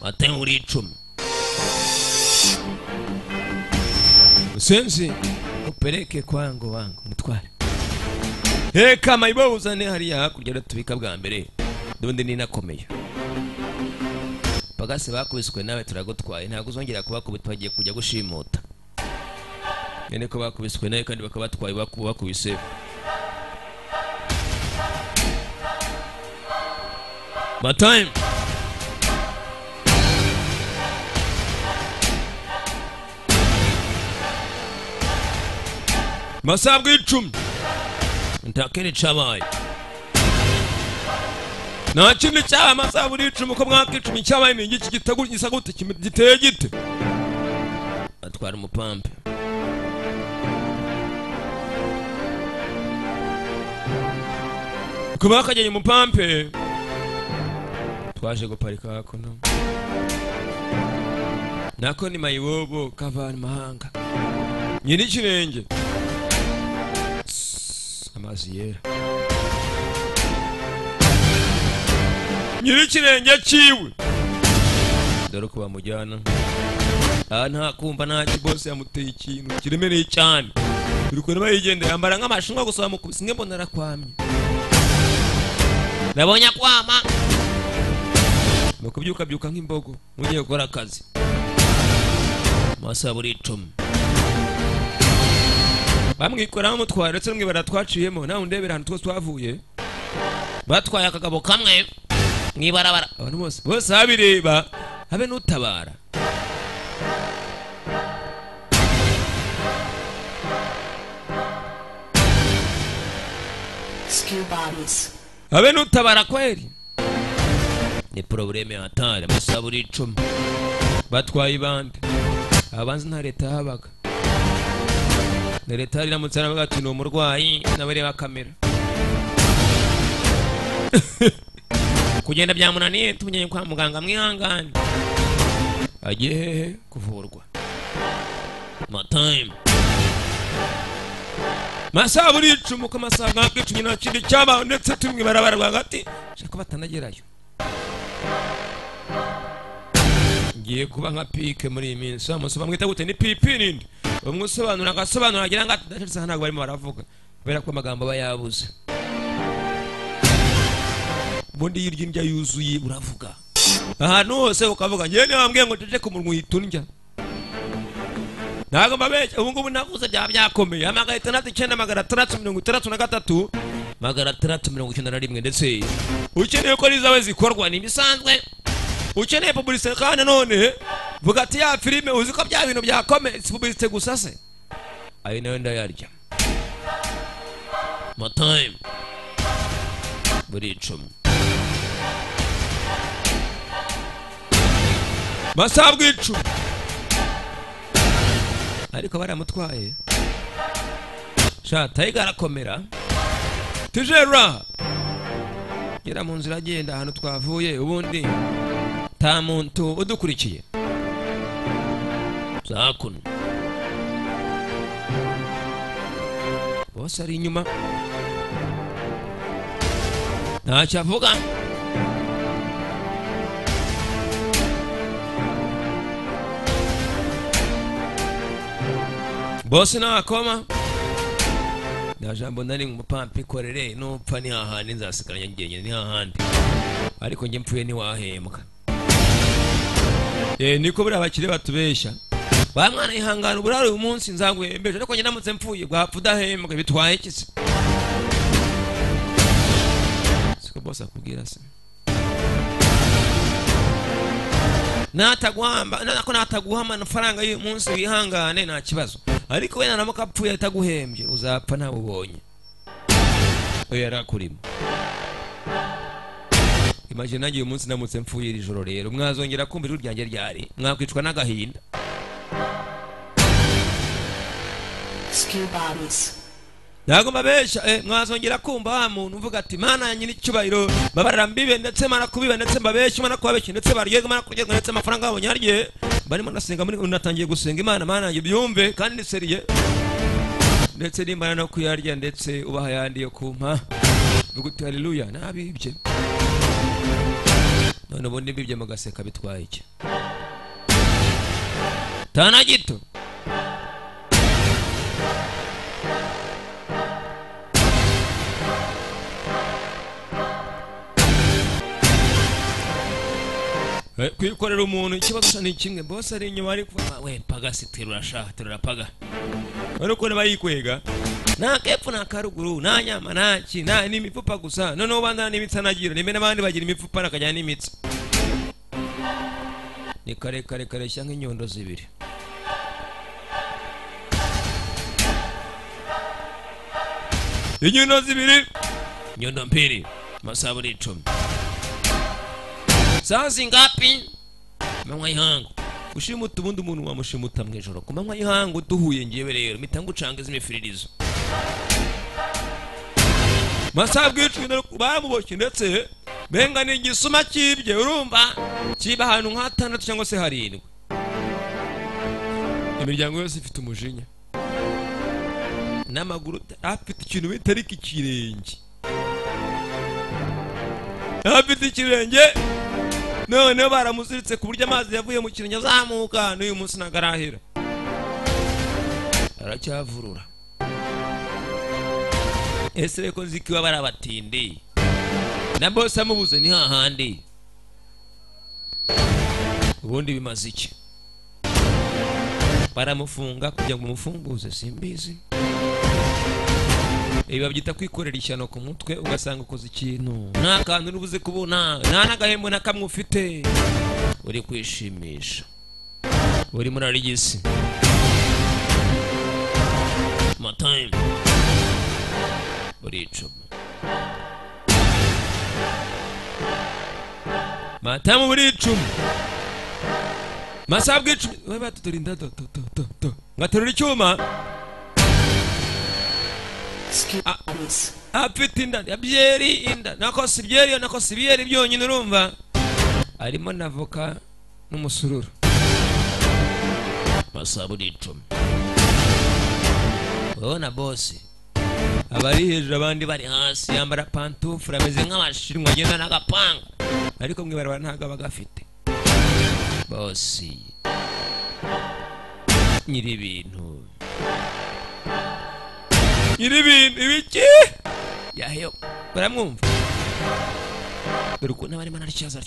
ate muri 10 usenzi upereke kwango wangu mutware heka mayibo uzane hariya hakurya tubika bwa mbere ndundi ni nakomeye bagase bakubiswe nawe turagutwaye ntago uzongera kubakubita bagiye kujya gushimuta yene ko bakubiswe nawe kandi bakabatwaye bakubise time masabwa 10 ntakene chabaye na kindi cyaba masabwa 10 ko mwaka 10 cyabaye ni iki gitagura gisagute giteye gite atwara umupampe kuba kajyanye umupampe twaje guparika hakuno nako ni mayibobo kavana mahanga nyiri kirenge amazi yera nyiri kirenge ciwe dore ko bamujyana nta kumva nta kibose yamuteye ikintu kiremereye cyane turiko nabayigende yambara nk'amashinwa gusaba mu kubisinge mbonera kwamye nabonye kwama mukubyuka byuka nk'imbogo mugiye gukora akazi masaburi 10 bamwikora mutwara ndetse mwe baratwaciyemo nawe ndebera ahantu twose twavuye batwaye akagabo kamwe mwibarabara abantu bose babireba habe nutabara Skill bodies. abe nutabara kweli ni probleme hatari amasaburi 10 batwaye bande abanzi nta leta habaga na leta ari namutsana bagati no murwayi nabare bakamera kugenda byamunaniye tumenye kwa muganga mwihangane agiye kuvurwa time masaburi 10 ko masaga nk'icumi na kindi cyaba ndetse tumwe barabara rwagati shaka batanagerayo ngiye kuba nka pike muri iyi minsi amusoba mwita gute ni pipi nindi umwisobanura agasobanura agira ngo atashitse ntabwo barimo baravuga kubera ko amagambo bayabuze bundi yirya indya yuzuye uravuga ahantu hose ukavuga ngiye ni wambwiye ngo tuje ku munwa uhitundya ntago mabeshya ubu ngubu navuze byakomeye amagana 6,633 magana 691 ndetse ukeneye ko rizawe zikorwa ni bisanzwe ukeneye publicité kandi none vuga ati ya filime uzi ko bya bintu byakomeye si publicité gusa se ayo nayo ndayarya time buri 10 masabwi 10 ariko baramutwaye sha Tiger arakomera tujera gera mu nzira agenda ahantu twavuye ubundi ta muntu udukurikiye zakuno bose ari inyuma ntacyo avuga bose nakoma najambo nari umupampi korere nupfa ni hahandi nzasigaranya ngenye ni hahandi ariko nge mpfuye ni wahembwa niko buri abakire batubesha ba mwana ihangana burari uyu munsi nzaguhembeje ariko nge namutse mpfuye bwapfa udahembwa bitwaye iki se siko bose akubwira se nataguha amafaranga y'uyu munsi wihangane nta kibazo ariko wena naramuka apfuye ataguhembye uzapfa ntawe ubonye oya yarakurimo imagine nanjye uyu munsi namutse mpfuye iri joro rero mwazongera kumva ijuru ryanjye ryari mwakwicwa n'agahinda ntago mbabesha mwazongera kumva wa muntu uvuga ati mana ya nyir'icyubahiro babarira mbibe ndetse mana kubiba ndetse mbabesha mana kubabeshya ndetse baryega mana kurya ndetse amafaranga yabo nyarye barimo nasenga muri unatangiye gusenga imana mana yanjye byumve kandi niseriye ndetse n'imana no kuyarya ndetse ubaha yandi yo kumpa vuga haleluya nabibye none ubundi mbibye mugaseka bitwaye iki tana gito kwikorera umuntu ikibazo ni kimwe bose ari inyuma ari kuvuga we pagasi terura paga ariko ne bayikwega na kepfu na karuguru na nyama naki na n'imifupa gusa none ubandana n'imitsa nagira nimbe nabandi bagira imifupa nakajya n'imitsa ni kare cyangwa inyondo zibiri inyondo zibiri nyondo mbiri masaburi 10 sazi ngapi manywa yihangu ushimuta ubundi umuntu wamushimuta mwijoro ku manywa yihangu duhuye ngiye rero mitangu cange z'imifiririzo masabwi 10 bamuboshye ndetse benga ni igisuma kibye urumva kiba ahantu nka 6 cyangwa se 7 imiryango yose ifite umujinya n'amaguru afite ikintu bitari ikirenge afite ikirenge none baramuziritse ku buryo amazi yavuye mu kirenge azamuka n'uyu munsi nagarahira aracyavurura ese reko nzikiwa barabatindi na bose amubuze ni hahandi ubundi bimaze iki baramufunga kugira ngo umufunguze simbizi iba byita kwikorera ishyano ku mutwe ugasanga ukoze ikintu nta kantu urubuze kubona nta n'agahembo na kamwe ufite uri kwishimisha uri muri arigisi time uri 10 matamu buri 10 masabwe 10 we baturinda ngaterura icyuma afite inda ya byeri inda nako si byeri nako si byeri byonyine urumva arimo navoka n'umusururu masaburi 10 bona boss abari hejuru abandi bari hasi yambara pantufura ameze nk'abashinwa agenda n'agapanga ariko mwe baraba ntaga bagafite boss nyiri ibintu ibiki yaheyo baramwumva dore ukuntu abari manaricyaza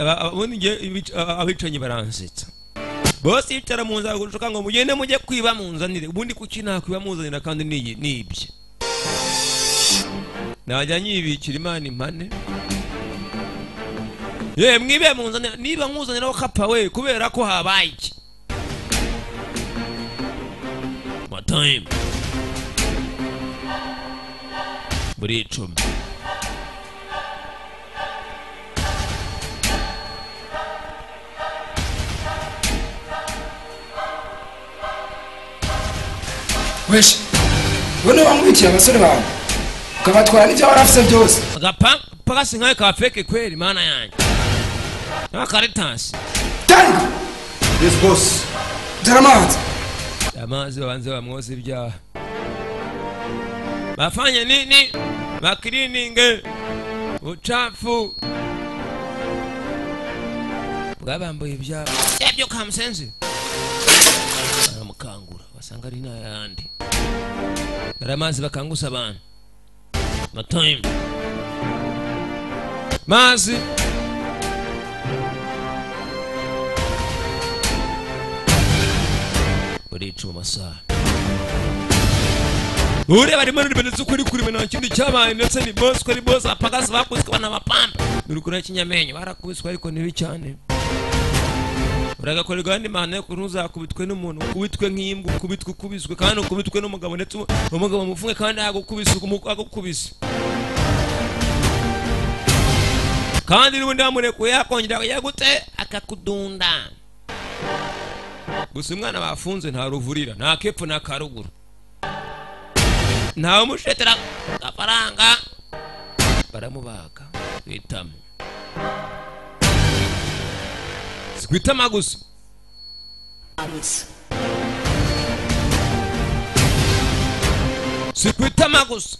abundi nge abicanyi baransetsa bose yicara mu nzara gushoka ngo mugende mujye kwiba mu nzanire ubundi kuki nakwiba muzanira kandi nibye najyanye ibikira Imana impane mwibe mu nzanira niba nkuzaniraho kapa we kubera ko habaye iki time buri 10 wesh wone wamwikiye abasore bawe ukabatwara n'ibyo warafise byose pagasi nkawe ka fake kweli mana yanjye n'akaritasi tanga Yes boss. Daramazi amazi babanze bamwoza ibyaha bafanye nini bakirininge uchafu bwabambuye ibyaha ebyo kamusenzi baramukangura basanga ari n'ayandi daramazi bakangusa abantu matime mazi buricu masaha ure bari muri benetse kuri mena kindi cyabaye ndetse ni boss ko ari boss apagasi bakuzwe bana bapamba nurukura kinyamenyo barakubiswe ariko nibi cyane uraga ko rigandi mane kuruza kubitwe n'umuntu kubitwe nk'imbwa kubitwe kubiswe kandi kubitwe n'umugabo ndetse umugabo mufunge kandi agukubise agukubise kandi n'ubundi amurekuye yakongera yagute akakudunda gusa umwana bafunze nta ruvurira nta kepfo na karuguru nta umushetera gafaranga baramubaga kwitama kwitama gusa sikwitama gusa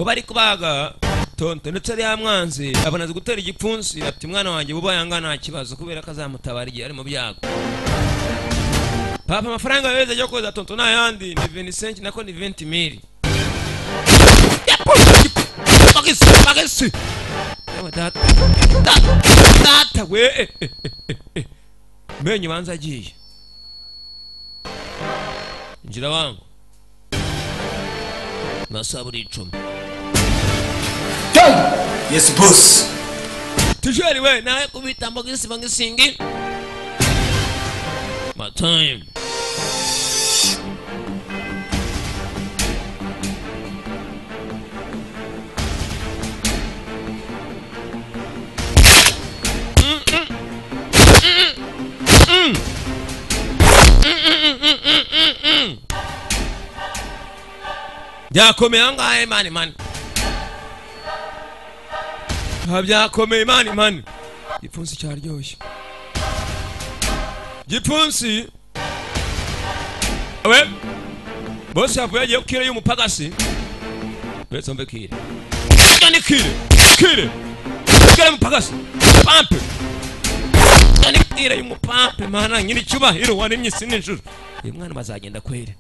bari kubaga tonto ndetse ari amwanzi abanaze gutera igipfunsi ati mwana wanjye bubaye angana kibazo kubera kazamutabara igihe ari mu byago papa amafaranga yeze yo koza tonto nayandi ni 25 nako ni 20,000 bagisi data we menye banza agiye njira wangu nasaburi 10 yes boss tujeri we nawe kubita mbogisi bangisingi my time Jakome angaye mani habyakomeye mani gipfunsi cyaryoshye gipfunsi we boss yavuye agiye kukira y'umupagasi betse mbe kire yani kire umupagasi pampe yani kire y'umupampe mana nyiri cyubahiro waremye sinijuru uyu mwana bazagenda kwere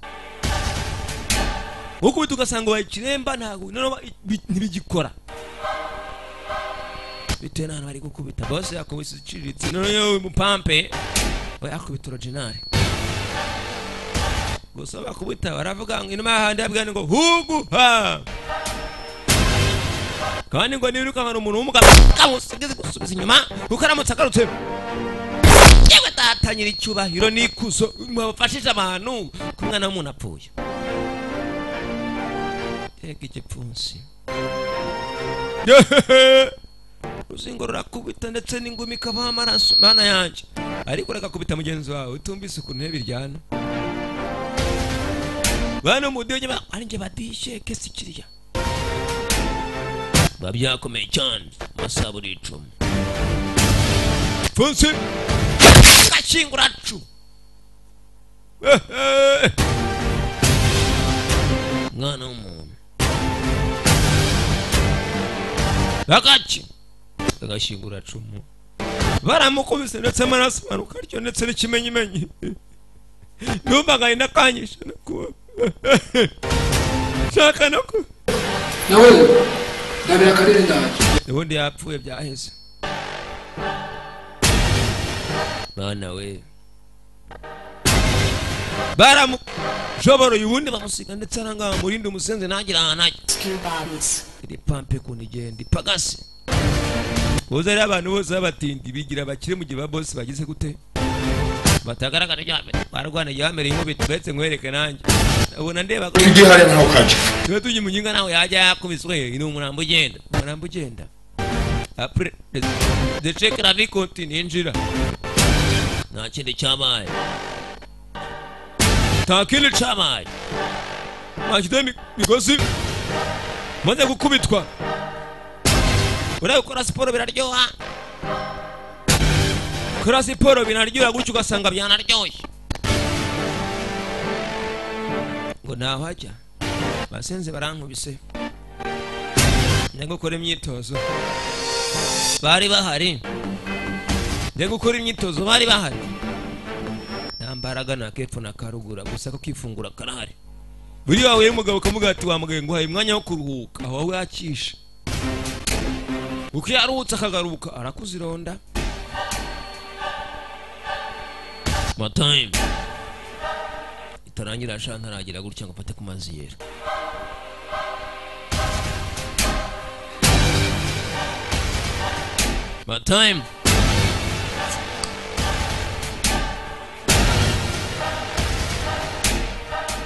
uko tugasanga bayikiremba ntago none ntibigikora bitena bari gukubita boss yakubise iciritse none yo mupampe we akubita original gusa bakubita baravuga ngo inuma handi abwane ngo hugu ha kandi ngo niruka nkana umuntu w'umugabo kamusigeze gusubiza inyuma ukaramutse akarutse yewe tatanyira icyubahiro nikuzo mubafashije abantu kumwana w'umuntu apfuye mbega igipfunsi ruzingo rurakubita ndetse n'ingumi ikavaho amaraso mana yanjye ariko rakakubita mugenzi wawe utumvise ukuntu biryana bano mudiyo ari njye badishe kesi kiriya babyakomeye cyane masaburi icumi pfunsi gakingura cu mwana w'umuntu bagaki agashingura cumu baramukubise ndetse amaraso manuka ryo ndetse n'ikimenyimenyi numvaga inakanyisha nakuba shaka nako nawe ndabira karere ndaje ubundi yapfuye byaheze bana we baramujoboroye ubundi bamusiga ndetse aranga murindi umusenze nagira ahanajya iri pampe kunigenda ipagase boza ari abantu bose babatindi bigira bakire mu gihe ba boss bagize gute batagaragara cyane barwana yamere inkubito betse nkwereke nanjye ubona ndeba ko igi hari naho kaje twe tujye munyinga nawe yajya yakubiswe ino umurambo ugenda après de check la vie continue injira nta kindi cyabaye takili cyabaye makidemi bigozi maze gukubitwa uraye ukora siporo biraryoha kora siporo binaryoha gutyo ugasanga byanaryoshye ngo nahajya basenze barankubise njya gukora imyitozo bari bahari njya gukora imyitozo bari bahari nambaraga na kepfo na karugura gusa ko kifungura karahari buri wawe umugabo kamuga ati wamugaye ngo haye umwanya wo kuruhuka aho wawe yakisha uko yarutse akagaruka arakuzironda matime itarangira ashaka ntaragira gutya ngo mfate ku mazi yera matime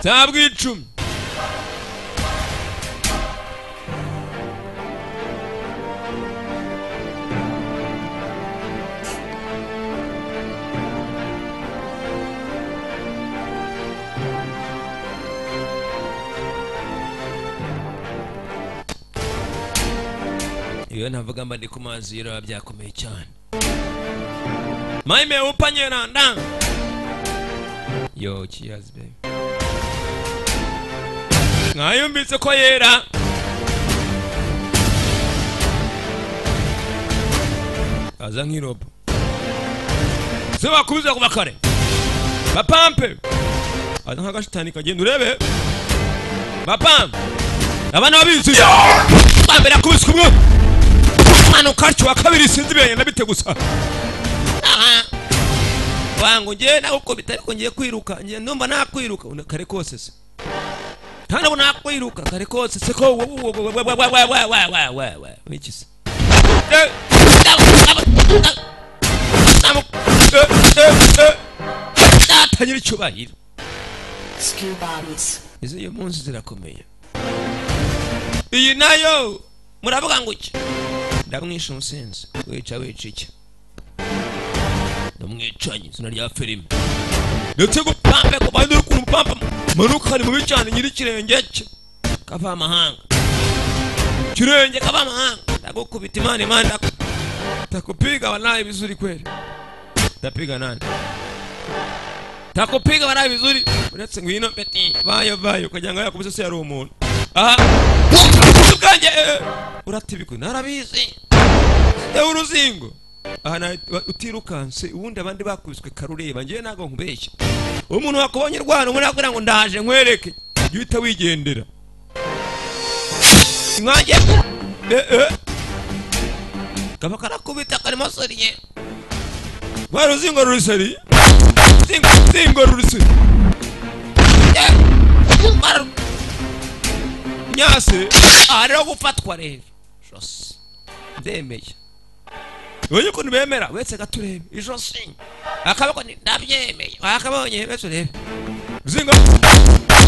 tabwicumi iyo navuga mba ndi ku mazi yera byakomeye cyane maime upanyera nda yo cheers baby mwayumvise ko yera aza nk'irobo se bakubiza kuba kare bapampe aza nk'agashitani kagenda urebe bapampe abana babizi bambere akubiswe umwe mwana ukarcu wa kabiri sinzi ibenge nabite gusa wangu ngiye nakukubita ariko ngiye kwiruka ngiye ndumva nakwiruka kare kose se hano nakwiruka kare kose se ko wikise tanyira icyubahiro izo iyo munsi zirakomeye iyi nayo muravuga ngo iki ndamwisha umusenzi wica iki ndamwicanye izina rya filime ndetse gupampe ku bandi uri kuntu pampa manuka ni mubi cyane nyiri ikirenge cye kava amahanga kirenge kava amahanga ndagukubita imana takupiga wanaye vizuri kweli tapiga nani takupiga wanaye vizuri uretse ngwino peti vayo kujyanga yakubise se yari umuntu aha ubwanjye uratibikwe narabizi uruzingo aha utirukanse ubundi abandi bakubiswe karureba ngiye nago nkubeshya umuntu wakubonye rwano muri akora ngo ndaje nkwereke yita wigendera nkanjye kaba karakubita karimo soriye waruzingo rurisari zingo rurisari nyase ariko gufatwa rero jose ndemeye Oye ko nibemera wetse gaturebe ijosi akabako ndabyemeye akabonye wetse rebe zingo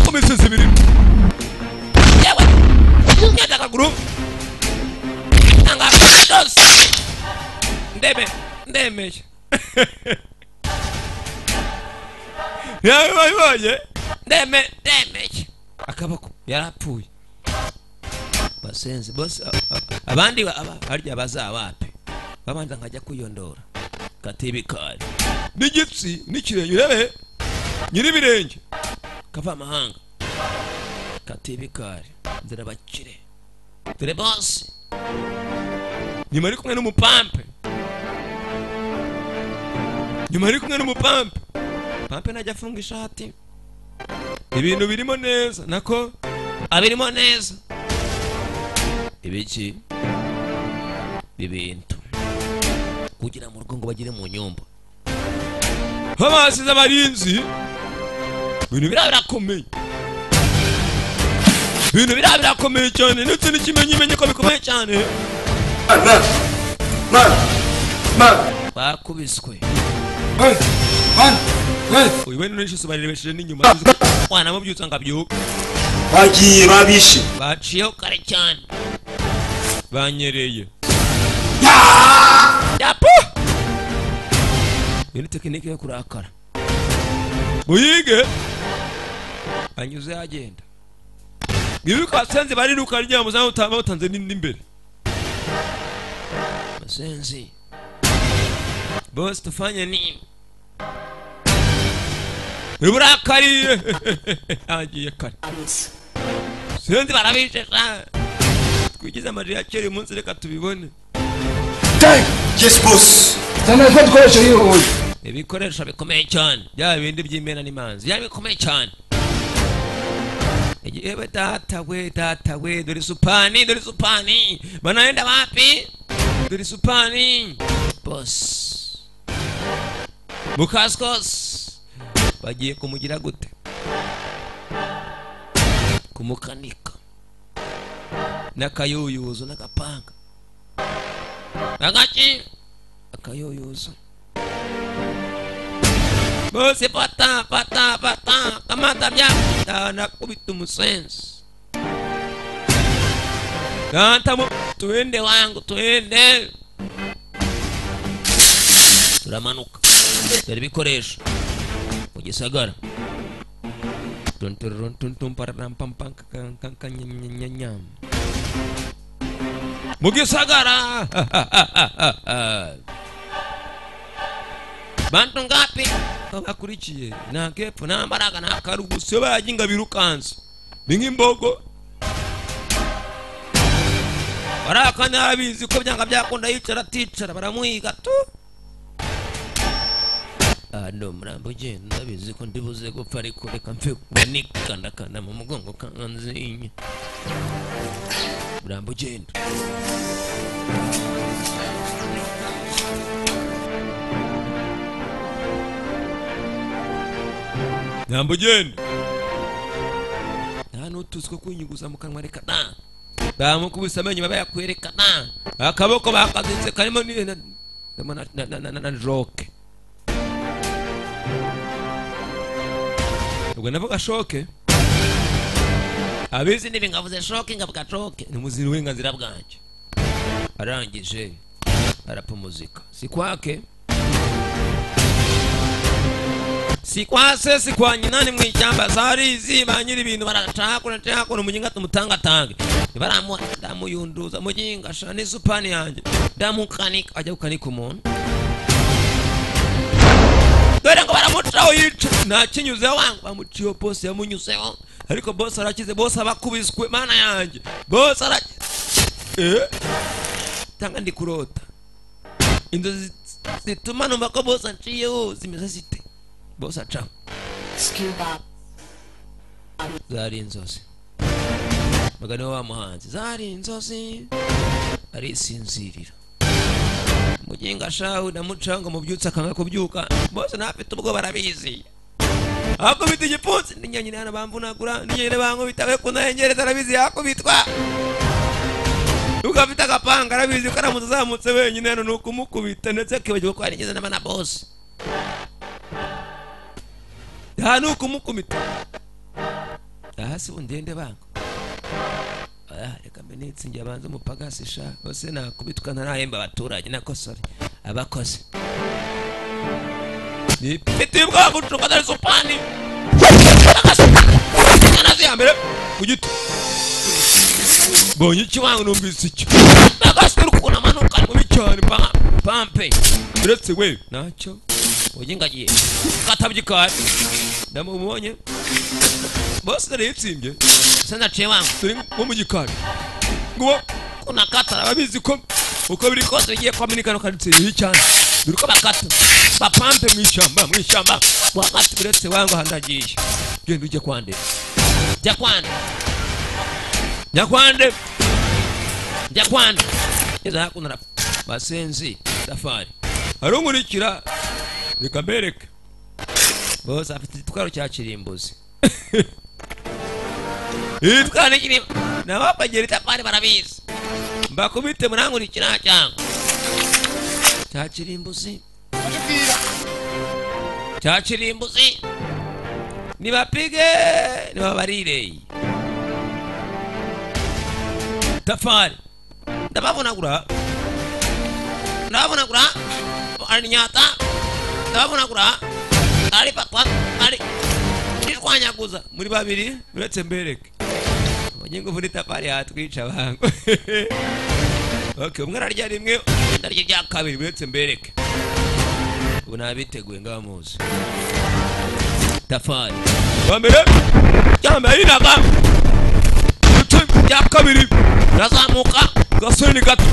komisiyo zibiri yewe amaguru anga dos ndemeye yabaye ndemeye akaboko yarapfuye basenze bose abandi harya bazawape babanza nkajya kuyondora katibikari n'igitsi n'ikirenge urebe nyiribirenge kava amahanga katibikari ndera bakire dore boss nyuma ari kumwe n'umupampe pampe najya afunga ishati ibintu birimo neza nako abirimo neza ibiki ibintu kugira mu rugo ngo bagire mu nyumba habasize abarinzi ibintu birakomeye cyane ndetse n'ikimenyimenye ko bikomeye cyane bakubiswe uyu we n'urishiso barirebesheje n'inyuma wana mubyutsa ngabyuka bagiye babishe baciyeho kare cyane banyereye yapo ni tekinike yo kurakara muyige anyuze agenda bibi ko asenze bari rukarya muzamu utama utanze n'imbere masenzi boss tufanye nini uburakari agiye kare senzi barabishe twigize amajwi ya kera umunsi reka tubibone yes boss sana ko dukoresha yihuye ibikoresho bikomeye cyane bya bindi by'imena n'imanzi ya bikomeye cyane ewe data we dore supani banaenda wapi dore supani boss mukaskos bagiye kumugira gute kumukanika n'akayuyuzo n'agapanga agaki akayuyuzo bose pata kamata bya nakubita umusensi kantamu tuende wangu tuende turamanuka dore ibikoresho mu gisagara mu gisagara bantu ngapi bakurikiye nta kepfo nta mbaraga nta karuguso baginga birukansa ni nk'imbogo barakana abizi ko byanga byakunda yicara ticara baramuhiga tu no murambo ugenda ndabizi ko ndibuze gupfa ariko reka mfe kunikandakanda mu mugongo kanzinye murambo ugenda murambo ugenda hano tuziko kunyuguza mu kanwa reka da bamukubise amenyo baba yakwerekana akaboko bakazinze karimo na joke ubwo navuga shoke abizi n'ibingavuze shoke ngavuga shoke ni muziri w'inganzira bwanjye arangije arapa muzika sikwase sikwanye nani mu ishyamba zarizi banyiri ibintu baracakura umuginga tumutangatange baramu ndamuyunduza muginga shani supani yanjye ndamukanika ajya gukanika umuntu dore ngo baramucaho yica nta kinyuze wangu bamuciye boss yamunyuseho ariko boss arakize boss abakubiswe mana yanjye boss arakize tanga ndi kurota indozi zituma numva ko boss anciyeho zimeze zite boss aca zari inzozi magana wa muhanzi zari inzozi arisinzirira muginga shahu ndamucanga mubyutsa kanga kubyuka bose nafite ubwo barabizi ako bita igipfunsi ninyanyine hana bamvunagura ninyanyine bango bitawe kunayengereza arabizi yakubitwa ukafite agapanga arabizi ko aramuze azamutse wenyine hano nuko umukubita ndetse akibagiwe ko yarigeze n'abana boss nuko umukubita hasi undende bango reka mbenitse njye abanze umupagasi sha bose nakubitwa ntarahemba abaturage nakosore abakoze nifite ubwoba gucuka dore supani nazi ya mbere ku giti bonye ikiwango numvise icyo nagasitira ukuntu amanuka mubi cyane pampe uretse we nacyo bonye ngagiye katabyikari ndamubonye bose dore yitsimbye sanaciye wangu turi nko mu gikari ngo kunakatara babizi ko uko biri kose bigiye kwamenyekana kandi iyi cyane dore ko bakata bapampe mu ishyamba wakati biretse wangu handagiye genda ujye kwande jya kwande eza kunara basenzi safari arungurikira reka mbereke bose afite itwaro cya kirimbuzi itwane kiri nabapagera itapari barabizi mbakubite murangurikira cyangwa cya kirimbuzi nibapige nibabarire tafari ndabavunagura arinyata ndabavunagura ari patwa ari nishwanyaguza muri babiri uretse mbereke abanyengo muri tafari hatwica bango okay umwe ararya rimwe ndarya rya kabiri uretse mbereke ubu nabiteguye ngamuzi tafari bambere cyambaye inaga ya kabiri razamuka gasoni gato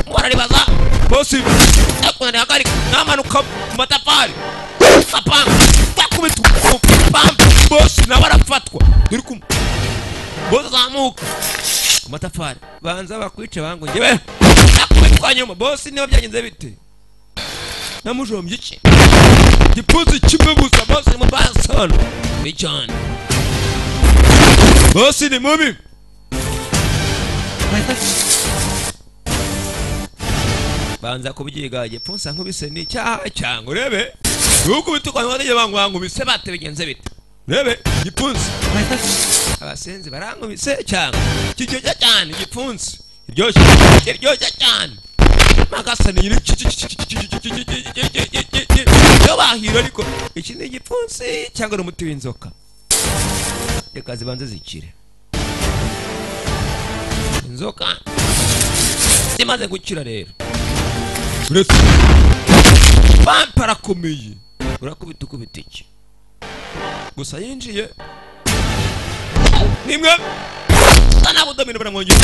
mwararibaza bosi akona yakari namanuka matafari papa bakubitu pam bosi nabarafatwa duri kum bosi zamuka matafari banza bakwice bango ngewe nakubitwa nyuma bosi niba byagenze bite namujombye iki gipuzi kimwe gusa bosi mu basano bicana bosi ni mubi banza kubyiga gipfunsa nkubise ni cyaha cyangwa urebe nuko bitukwa n'abanye bangu bise bate bigenze bite urebe gipfunsa abasenzi barankubise cyangwa kijyoja cyane gipfunsa iryoshye cyane magasani nyiri yo bahira ariko iki ni gipfunsi cyangwa n'umuti w'inzoka reka zibanze zikire inzoka zimaze gukira rero uretse bamparakomeye urakubita ukubita iki gusa yinjiye nimwe sanabudomino baramwongera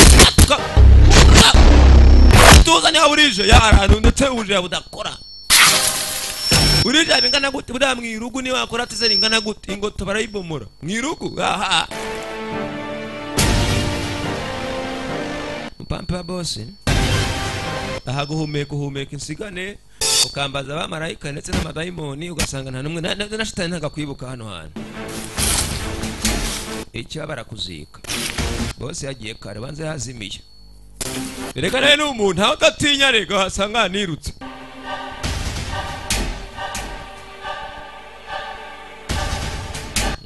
tuza niba burije yarantu ndetse uje yabudakora burije abingana gute buriya mwirugu niba wakora atizera ingana gute ingoto barayibomora mwirugu aha mpampe wa bosi aha guhumeka insigane ukambaza abamarayika ndetse n'amadayimoni ugasanga nta numwe na shitani ntagakwibuka hano hantu icyo barakuzika bosi yagiye kare banze yazimiye bereka nawe n'umuntu aho udatinya rega wasanga nirutse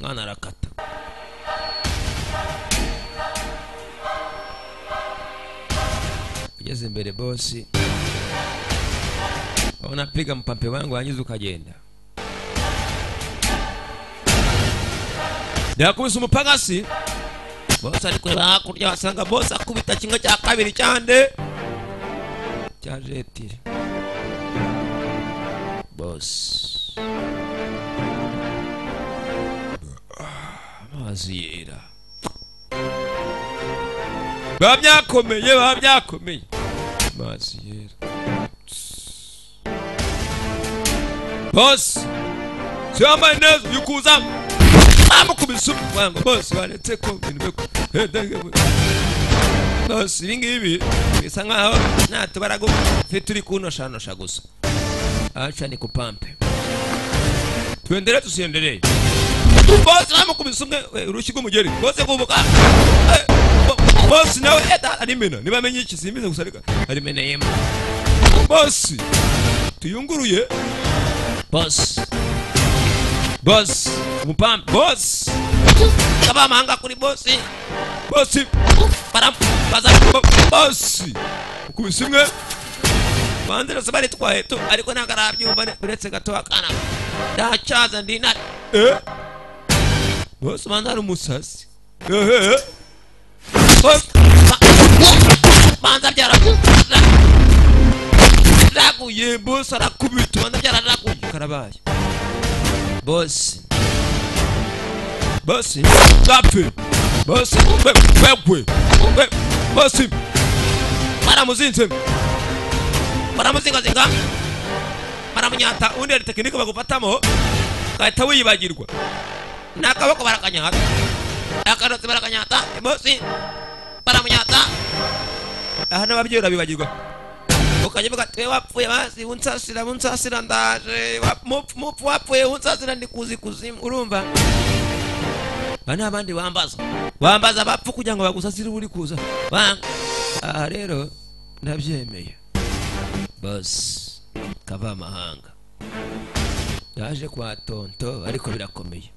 mwana arakata ugeze imbere bosi unapiga mpampe wangu wanyuze ukagenda yakubise umupagasi bosi ari kureba hakurya wasanga bosi akubita kimwe cya kabiri cyande cya jetire bosi amazi yera babyakomeye amazi yera bosi siyambaye neza yukuza amukubise umwango bosi waretse ko ibintu bosi ibingibi bisa nkaho natubarago mfite uri kunoshanosha gusa aca ni kupampe tuendere tusiendelee bosi amukubise umwe urushyi rw'umugeri bosi kubuka bosi nawe arimena nibamenye iki simbize gusa ariko arimeneyemo bosi tuyunguruye bosi umupampe bosi kaba mahanga kuri bosi baza bosi kubisimwe bandira sabari twaheto ariko nagarabyumva uretse gato akana ndacaza ndina bosi mandara umusasi bosi manza byara raguye bosi arakubita manza byara raguye karabaye bosi tapfe bosi wewe bosi baramuzinga baramunyata undi ari tekinike bagufatamo kahita wiyibagirwa nakaboko barakanyata akarotse barakanyata bosi baramunyata aha n'ababyeyi urabibagirwa ukajivuga twe wapfuye basi unsasira ndaje mupfu wapfuye unsasira ndi kuzimu urumva bana abandi wambaza bapfu kugira ngo bagusasire uri kuza aha rero nabyemeye boss kava amahanga yaje kwa tonto ariko birakomeye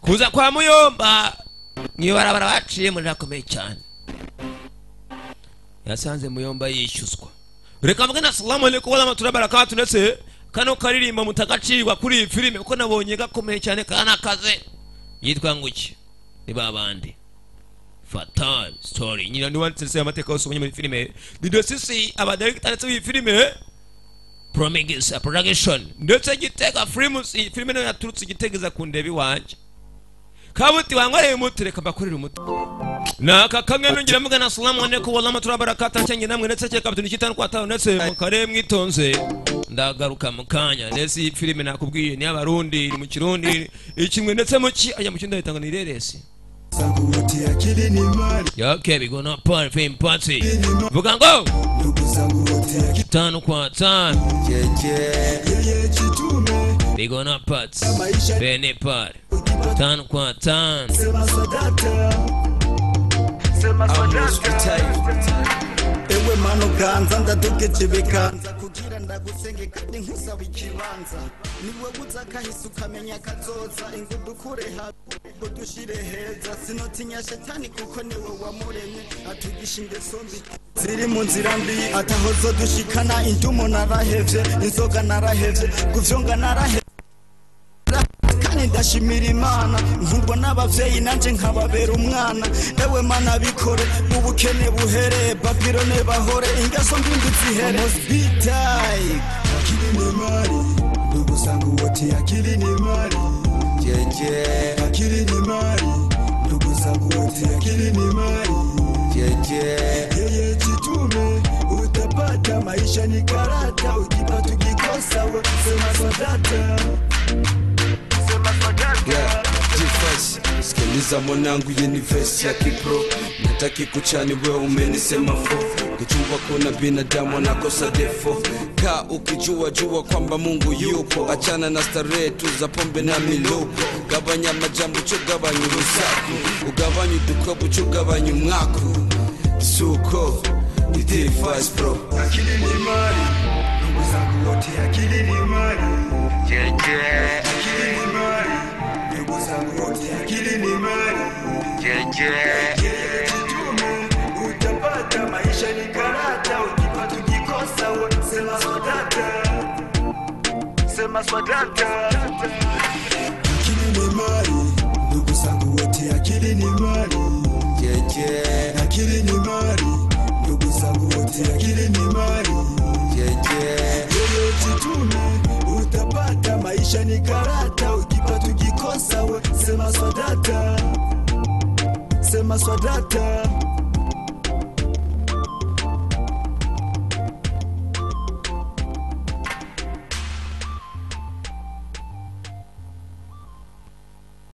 kuza kwa Muyomba mwibarabara baciye muri rakomeye cyane yasanze Muyomba yishyuswa reka mvuge na assalamu alaykum wa rahmatullahi wa barakatuh ndetse kano karirimba mutakacirwa kuri filime uko nabonye gakomeye cyane kana kaze yitwa nguki ni babandi fatal story nyina ndi wantse amateka yose muri filime ndi sisi aba director ndetse iyi filime Prometheus production ndetse gitega filime no yaturutse gitegeza kundebi wanje kabuti wangware mutureka bakurira umuti naka kamwe nongera mugana assalamu alaykum wa rahmatullahi wa barakatuh cyangwa namwe ndetse cyeka bitunu kitanu kwa tawo ndetse mukare mwitonze ndagaruka mukanya ndetse iyi filime nakubwiye ni abarundi mu kirundi ikimwe ndetse muki aya mu kinda bitanga ni reresi okay we gonna party film party vuga ngo kitanu kwa tano we gonna party bene party tano kwa tano ewe mano ganza ndadukeje bekanza kugira ndagusenge kandi nkusaba ikibanza niwe uzakahise ukamenya kazoza ingudukure hapo dushire heza sinotinya shetani kuko niwe wamuremye atugisha ingeso mbi ziri mu nzira mbi atahozo dushikana indumo narahevye inzoga narahevye kuvyonga narahevye ndashimira Imana nkundwa n'abavyeyi nanje nkababera umwana ewe mana bikore ubukene buhere Babylone bahore ingeso mbi zihere hospital akili ni mali ndugu zangu wote akili ni mali jeje akili ni mali ndugu zangu wote akili ni mali jeje yeye jitume utapata maisha ni karata ukipata ukikosa sema sadaka. Yeah, G-Face, sikiliza mwanangu universe ya kipro nataki kuchani wewe umenisema fo kuchumba kuna binadamu anakosa defo ka ukijua kwamba Mungu yupo achana na starehe tu za pombe na milupo gabanya majambo chugabanya urusaku ugabanya udukobu chugabanya umwaku suko ni G-Face bro akili ni mali ndugu zangu wote akili ni mali jeje akili ni mali ndugu zangu wote akili ni mali jeje jitume utapata maisha ni karata ukipata ukikosa sema swadata akili ni mali ndugu zangu wote akili ni mali jeje akili ni mali ndugu zangu wote akili ni mali jeje jitume utapata maisha ni karata ukipata ukikosa sema swadata